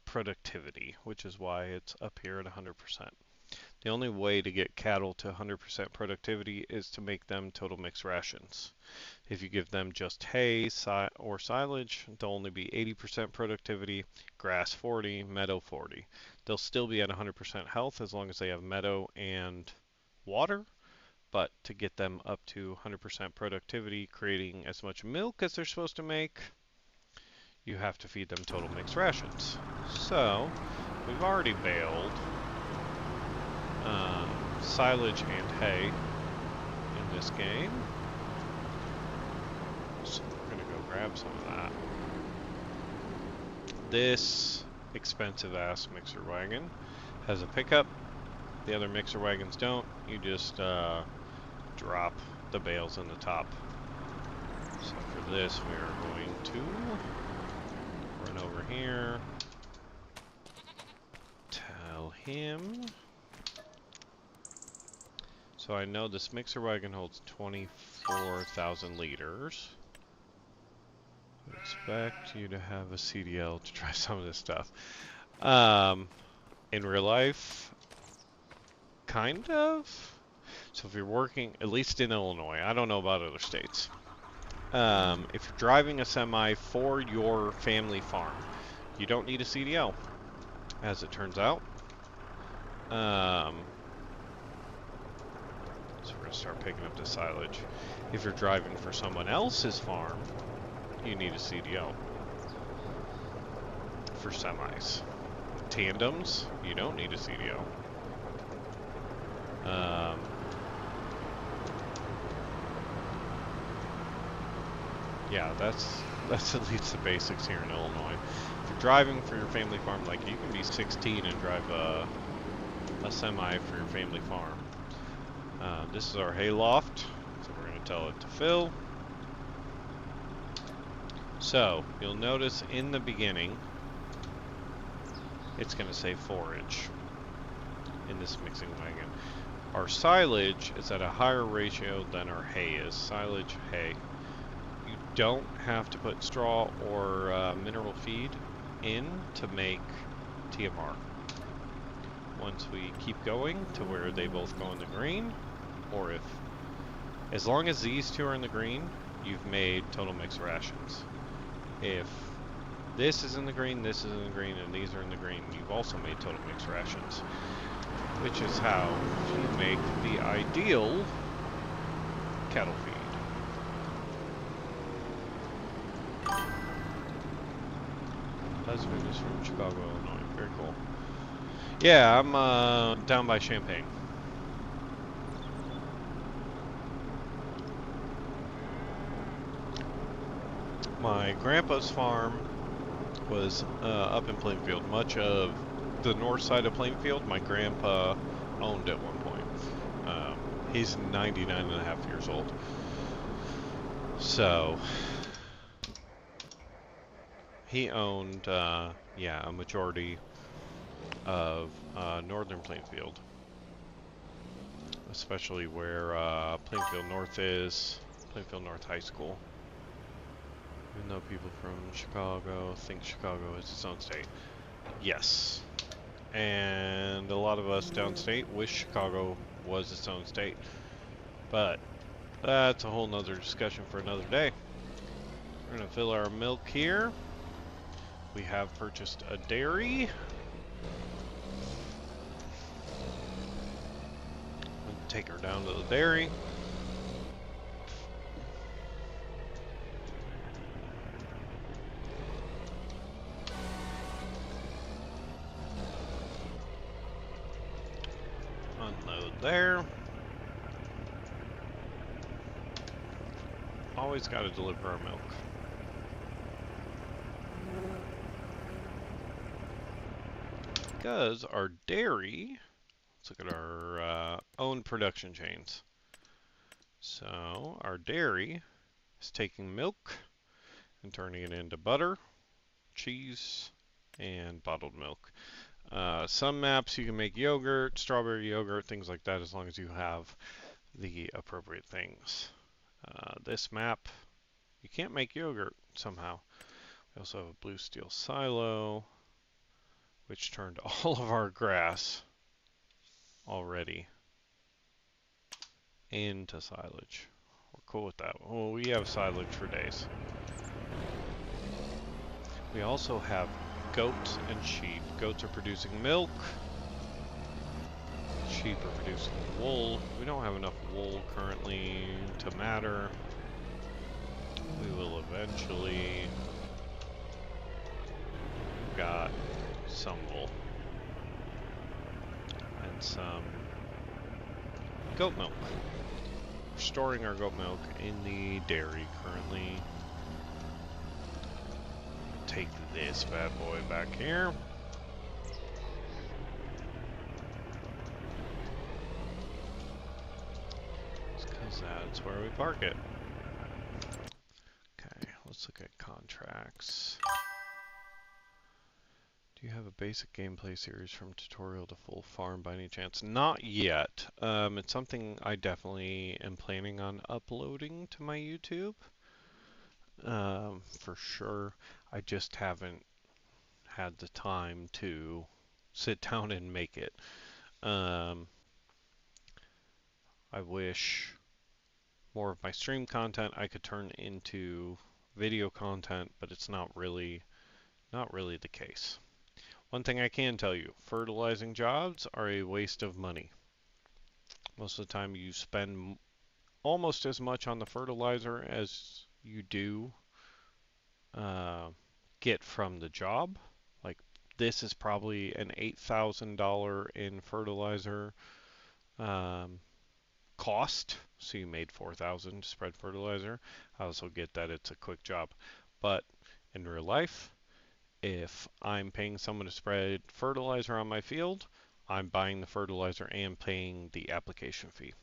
productivity, which is why it's up here at 100%. The only way to get cattle to 100% productivity is to make them total mixed rations. If you give them just hay or silage, they'll only be 80% productivity, grass 40, meadow 40. They'll still be at 100% health as long as they have meadow and water, but to get them up to 100% productivity, creating as much milk as they're supposed to make, you have to feed them total mixed rations. So, we've already baled silage and hay in this game. So we're going to go grab some of that. This expensive ass mixer wagon has a pickup. The other mixer wagons don't. You just drop the bales in the top. So for this we are going to run over here. Tell him. So I know this mixer wagon holds 24,000 liters. I expect you to have a CDL to try some of this stuff. In real life, kind of. So if you're working, at least in Illinois, I don't know about other states. If you're driving a semi for your family farm, you don't need a CDL, as it turns out. So we're going to start picking up the silage. If you're driving for someone else's farm, you need a CDL for semis. Tandems, you don't need a CDL. yeah, that's at least the basics here in Illinois. If you're driving for your family farm, like you can be 16 and drive a semi for your family farm. This is our hay loft, so we're going to tell it to fill. So, you'll notice in the beginning, it's going to say forage in this mixing wagon. Our silage is at a higher ratio than our hay is. Silage, hay. You don't have to put straw or mineral feed in to make TMR. Once we keep going to where they both go in the green, or as long as these two are in the green, you've made total mix rations. If this is in the green, this is in the green, and these are in the green, you've also made total mix rations, which is how you make the ideal cattle feed. Husband is from Chicago, Illinois. Very cool. Yeah, I'm down by Champaign. My grandpa's farm was up in Plainfield. Much of the north side of Plainfield, my grandpa owned at one point. He's 99 and a half years old. So, he owned, yeah, a majority of northern Plainfield. Especially where Plainfield North is, Plainfield North High School. Even though people from Chicago think Chicago is its own state. Yes. And a lot of us downstate wish Chicago was its own state. But that's a whole nother discussion for another day. We're going to fill our milk here. We have purchased a dairy. We'll take her down to the dairy. Unload there. Always got to deliver our milk. Because our dairy, let's look at our own production chains. So our dairy is taking milk and turning it into butter, cheese, and bottled milk. Some maps you can make yogurt, strawberry yogurt, things like that, as long as you have the appropriate things. This map, you can't make yogurt somehow. We also have a blue steel silo, which turned all of our grass already into silage. We're cool with that. Well, we have silage for days. We also have goats and sheep. Goats are producing milk. Sheep are producing wool. We don't have enough wool currently to matter. We will eventually. We've got some wool. And some goat milk. We're storing our goat milk in the dairy currently. Take this bad boy back here. It's because that's where we park it. Okay, let's look at contracts. Do you have a basic gameplay series from tutorial to full farm by any chance? Not yet. It's something I definitely am planning on uploading to my YouTube. For sure. I just haven't had the time to sit down and make it. I wish more of my stream content I could turn into video content, but it's not really the case. One thing I can tell you, fertilizing jobs are a waste of money. Most of the time you spend almost as much on the fertilizer as you do get from the job. Like this is probably an $8,000 in fertilizer cost. So you made 4,000 to spread fertilizer. I also get that it's a quick job. But in real life, if I'm paying someone to spread fertilizer on my field, I'm buying the fertilizer and paying the application fee.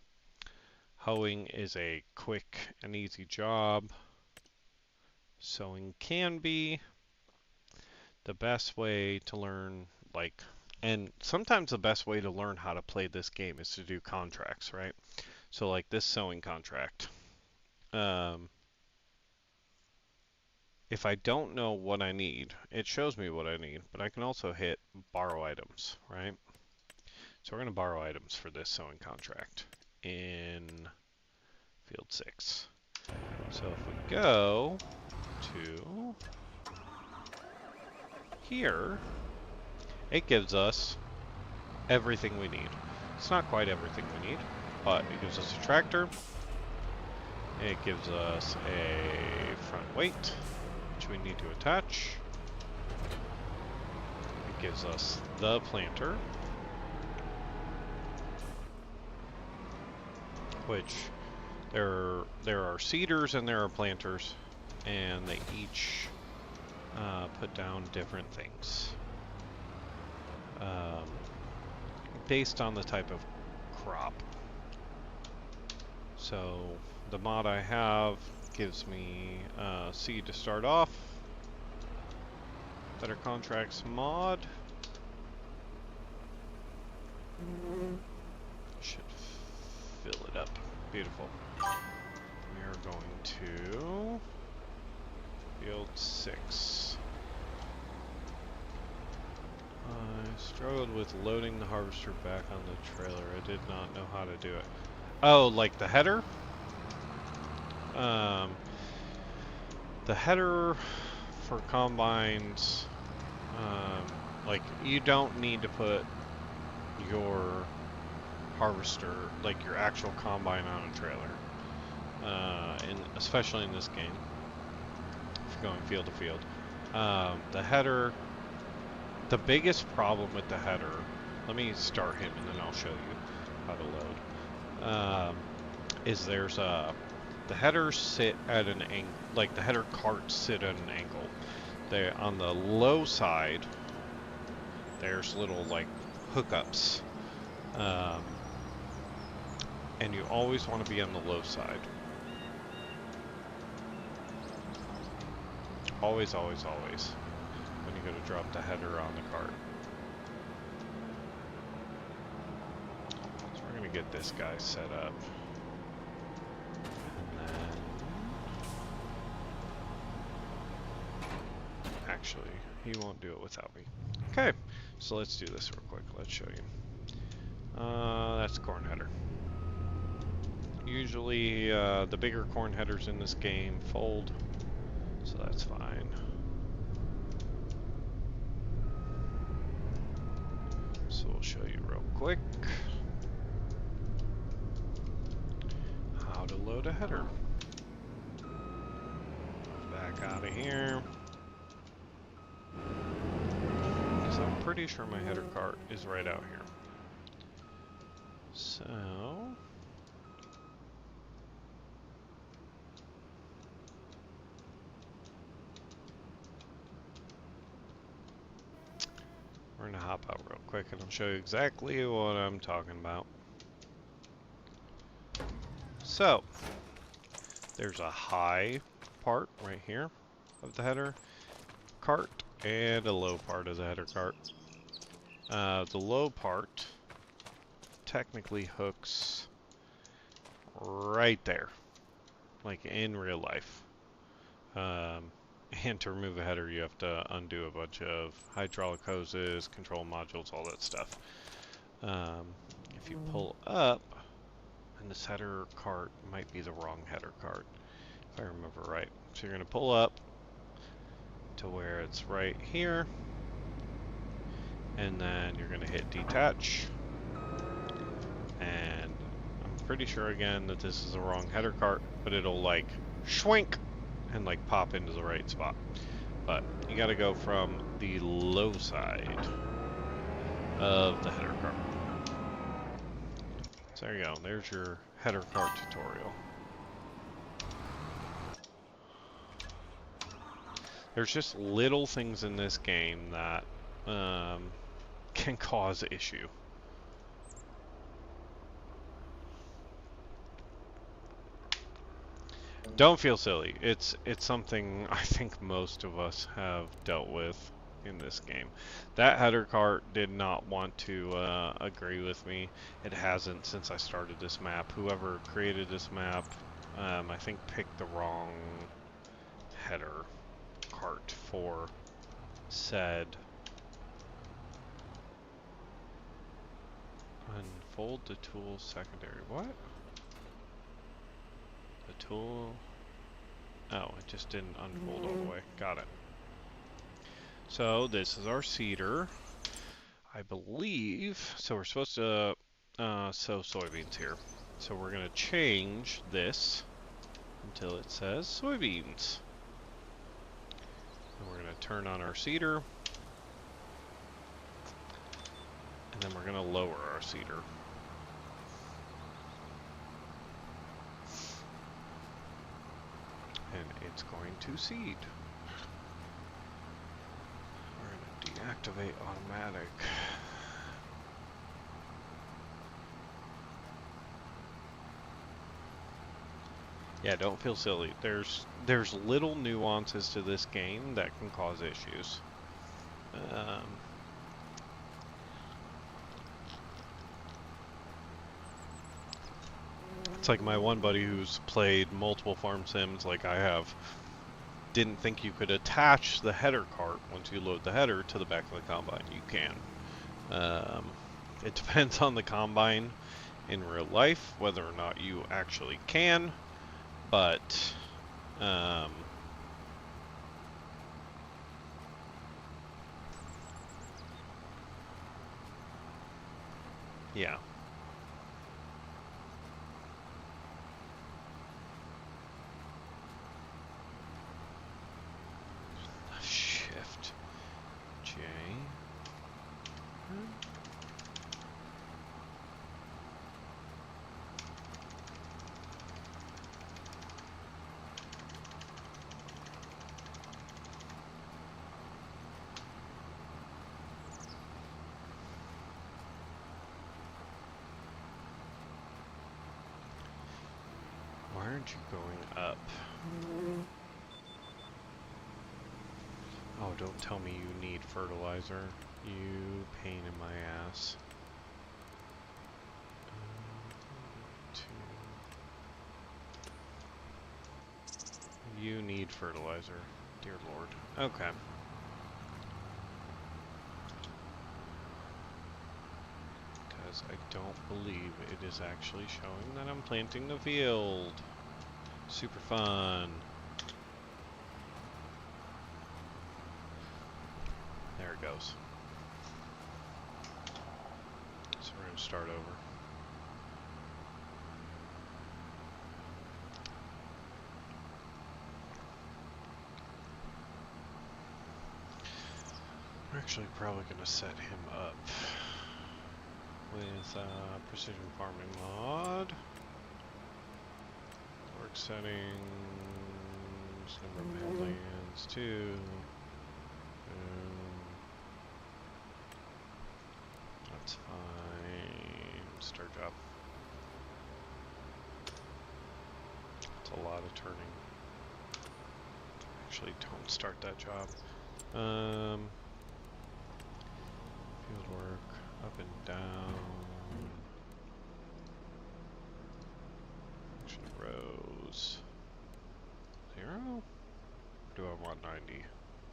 Hoeing is a quick and easy job. Sowing can be the best way to learn, like, and sometimes the best way to learn how to play this game is to do contracts, right? So like this sewing contract. If I don't know what I need, it shows me what I need, but I can also hit borrow items, right? So we're going to borrow items for this sewing contract in field 6. So if we go to here, it gives us everything we need. It's not quite everything we need, but it gives us a tractor. It gives us a front weight, which we need to attach. It gives us the planter, which there are seeders and there are planters, and they each put down different things based on the type of crop. So the mod I have gives me seed to start off. Better Contracts mod should fill it up. Beautiful. We are going to field 6. I struggled with loading the harvester back on the trailer. I did not know how to do it. Oh, like the header? The header for combines, like you don't need to put your harvester, like your actual combine, on a trailer, especially in this game, if you're going field to field. The header, the biggest problem with the header, let me start him and then I'll show you how to load, is there's the headers sit at an angle, like the header carts sit at an angle. They, on the low side, there's little like hookups, and you always want to be on the low side. Always, always, always, when you go to drop the header on the cart. So we're going to get this guy set up. And then, actually, he won't do it without me. Okay, so let's do this real quick. Let's show you. That's corn header. Usually, the bigger corn headers in this game fold, so that's fine. So we'll show you real quick how to load a header. Back out of here. Because I'm pretty sure my header cart is right out here. So we're going to hop out real quick and I'll show you exactly what I'm talking about. So, there's a high part right here of the header cart and a low part of the header cart. The low part technically hooks right there, like in real life. And to remove a header, you have to undo a bunch of hydraulic hoses, control modules, all that stuff. If you pull up, and this header cart might be the wrong header cart, if I remember right. So you're going to pull up to where it's right here, and then you're going to hit detach. And I'm pretty sure again that this is the wrong header cart, but it'll like schwink and like pop into the right spot. But you got to go from the low side of the header cart. So there you go. There's your header cart tutorial. There's just little things in this game that can cause issue. Don't feel silly. It's something I think most of us have dealt with in this game. That header cart did not want to agree with me. It hasn't since I started this map. Whoever created this map, I think picked the wrong header cart for said unfold the tool secondary. What? The tool. Oh, it just didn't unfold all the way. Got it. So this is our seeder, I believe. So we're supposed to sow soybeans here. So we're going to change this until it says soybeans. And we're going to turn on our seeder. And then we're going to lower our seeder. And it's going to seed. We're going to deactivate automatic. Yeah, don't feel silly. There's little nuances to this game that can cause issues. It's like my one buddy who's played multiple farm sims like I have didn't think you could attach the header cart once you load the header to the back of the combine. You can. It depends on the combine in real life whether or not you actually can, but yeah. Shift J. Why aren't you going up? Oh, don't tell me you need fertilizer. You pain in my ass. You need fertilizer, dear Lord. Okay. Because I don't believe it is actually showing that I'm planting the field. Super fun. There it goes. So we're going to start over. We're actually probably going to set him up with Precision Farming mod. Work settings, number of lands, 2. That's fine. Start job. It's a lot of turning. Actually, don't start that job. Field work, up and down. Action rows. 0? Or do I want 90?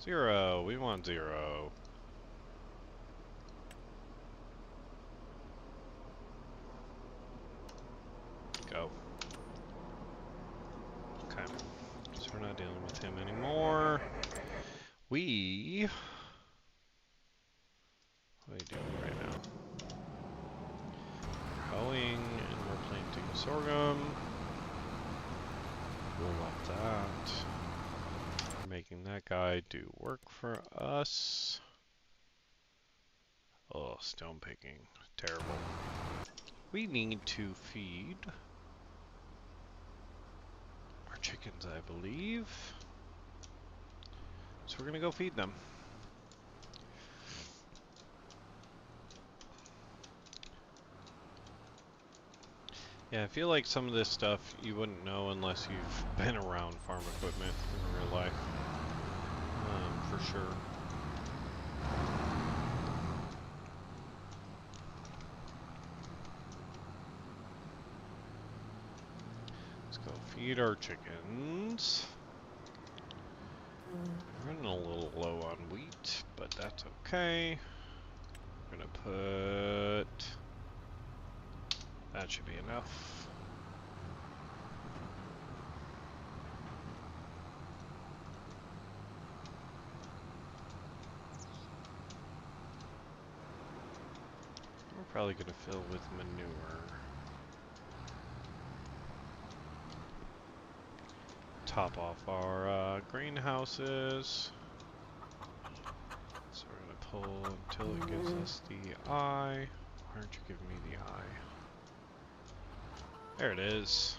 0. We want 0. Go. Okay. So we're not dealing with him anymore. What are you doing right now? We're hoeing and we're planting sorghum. We'll love that. We're making that guy do work for us. Oh, stone picking. Terrible. We need to feed our chickens, I believe. So we're gonna go feed them. Yeah, I feel like some of this stuff you wouldn't know unless you've been around farm equipment in real life. For sure. Let's go feed our chickens. We're running a little low on wheat, but that's okay. We're gonna put... That should be enough. We're probably gonna fill with manure. Top off our greenhouses. So we're gonna pull until it gives us the eye. Why aren't you giving me the eye? There it is.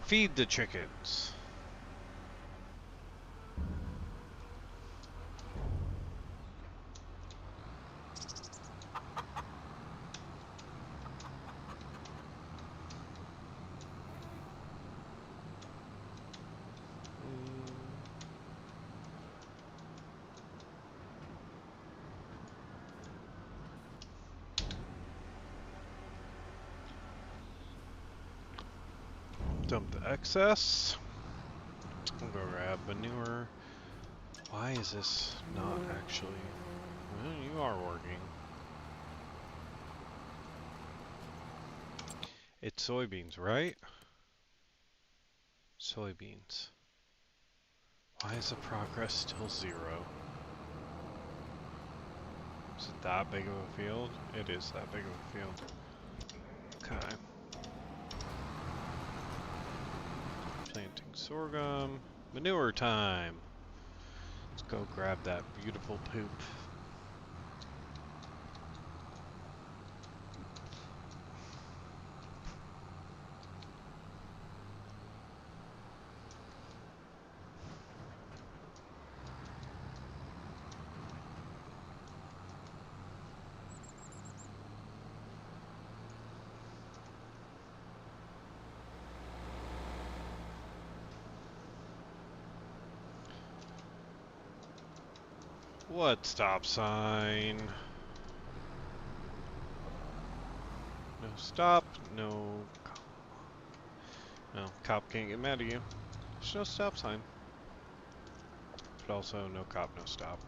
Feed the chickens. Dump the excess. We'll go grab manure. Why is this not actually... Well, you are working. It's soybeans, right? Soybeans. Why is the progress still 0? Is it that big of a field? It is that big of a field. Okay. Planting sorghum. Manure time! Let's go grab that beautiful poop. What stop sign? No stop, no cop. No, cop can't get mad at you. There's no stop sign. But also no cop, no stop.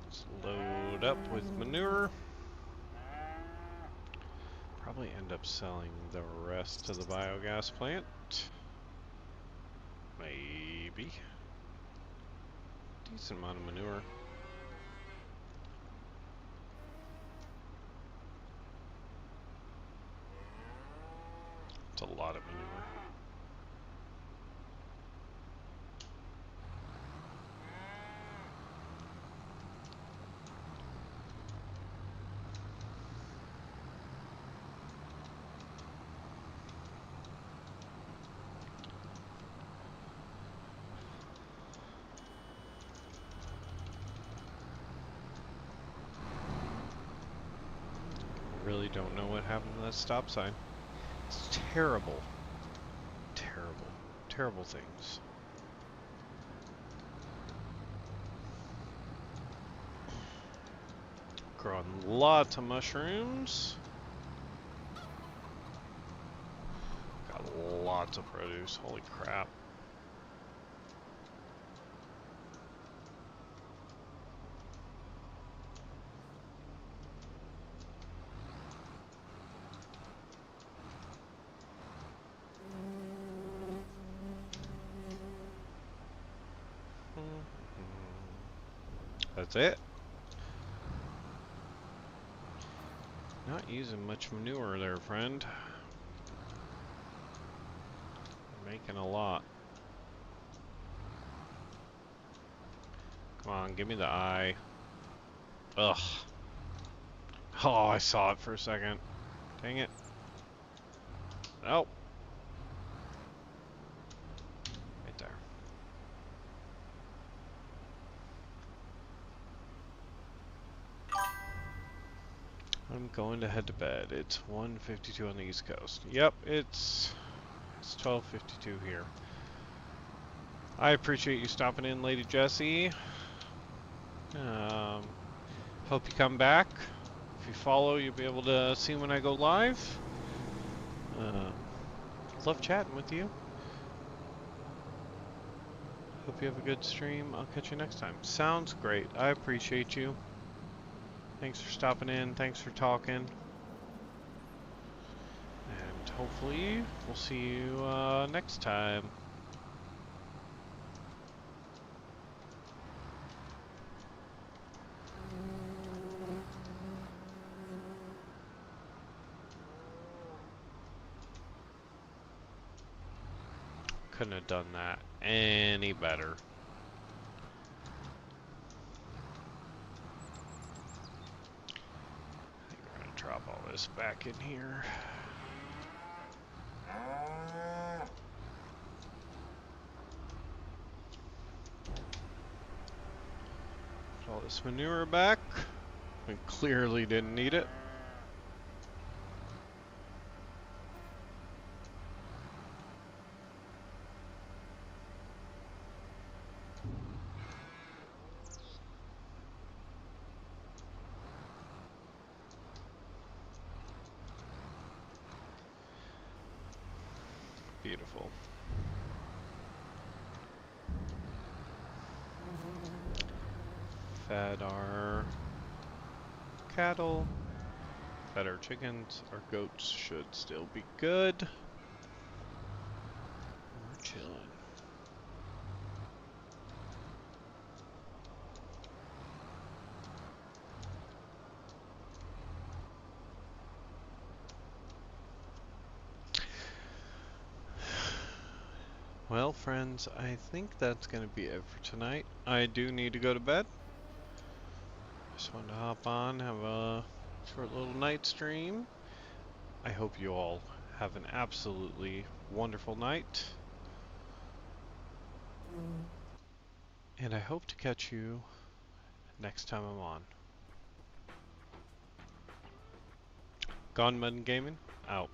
Let's load up with manure. Probably end up selling the rest to the biogas plant. Maybe. Decent amount of manure. It's a lot of manure. Really don't know what happened to that stop sign. It's terrible. Terrible. Terrible things. Growing lots of mushrooms. Got lots of produce. Holy crap. That's it. Not using much manure there, friend. Making a lot. Come on, give me the eye. Ugh. Oh, I saw it for a second. Dang it. Oh. Right there. I'm going to head to bed. It's 1:52 on the East Coast. Yep, it's 12:52 here. I appreciate you stopping in, Lady Jessie. Hope you come back. If you follow, you'll be able to see when I go live. Love chatting with you. Hope you have a good stream. I'll catch you next time. Sounds great. I appreciate you. Thanks for stopping in. Thanks for talking. And hopefully, we'll see you next time. Couldn't have done that any better. I think we're going to drop all this back in here. Put all this manure back. We clearly didn't need it. Beautiful. Fed our cattle. Fed our chickens. Our goats should still be good. We're chilling. Well, friends, I think that's going to be it for tonight. I do need to go to bed. Just wanted to hop on, have a short little night stream. I hope you all have an absolutely wonderful night. And I hope to catch you next time I'm on. Gunman Gaming, out.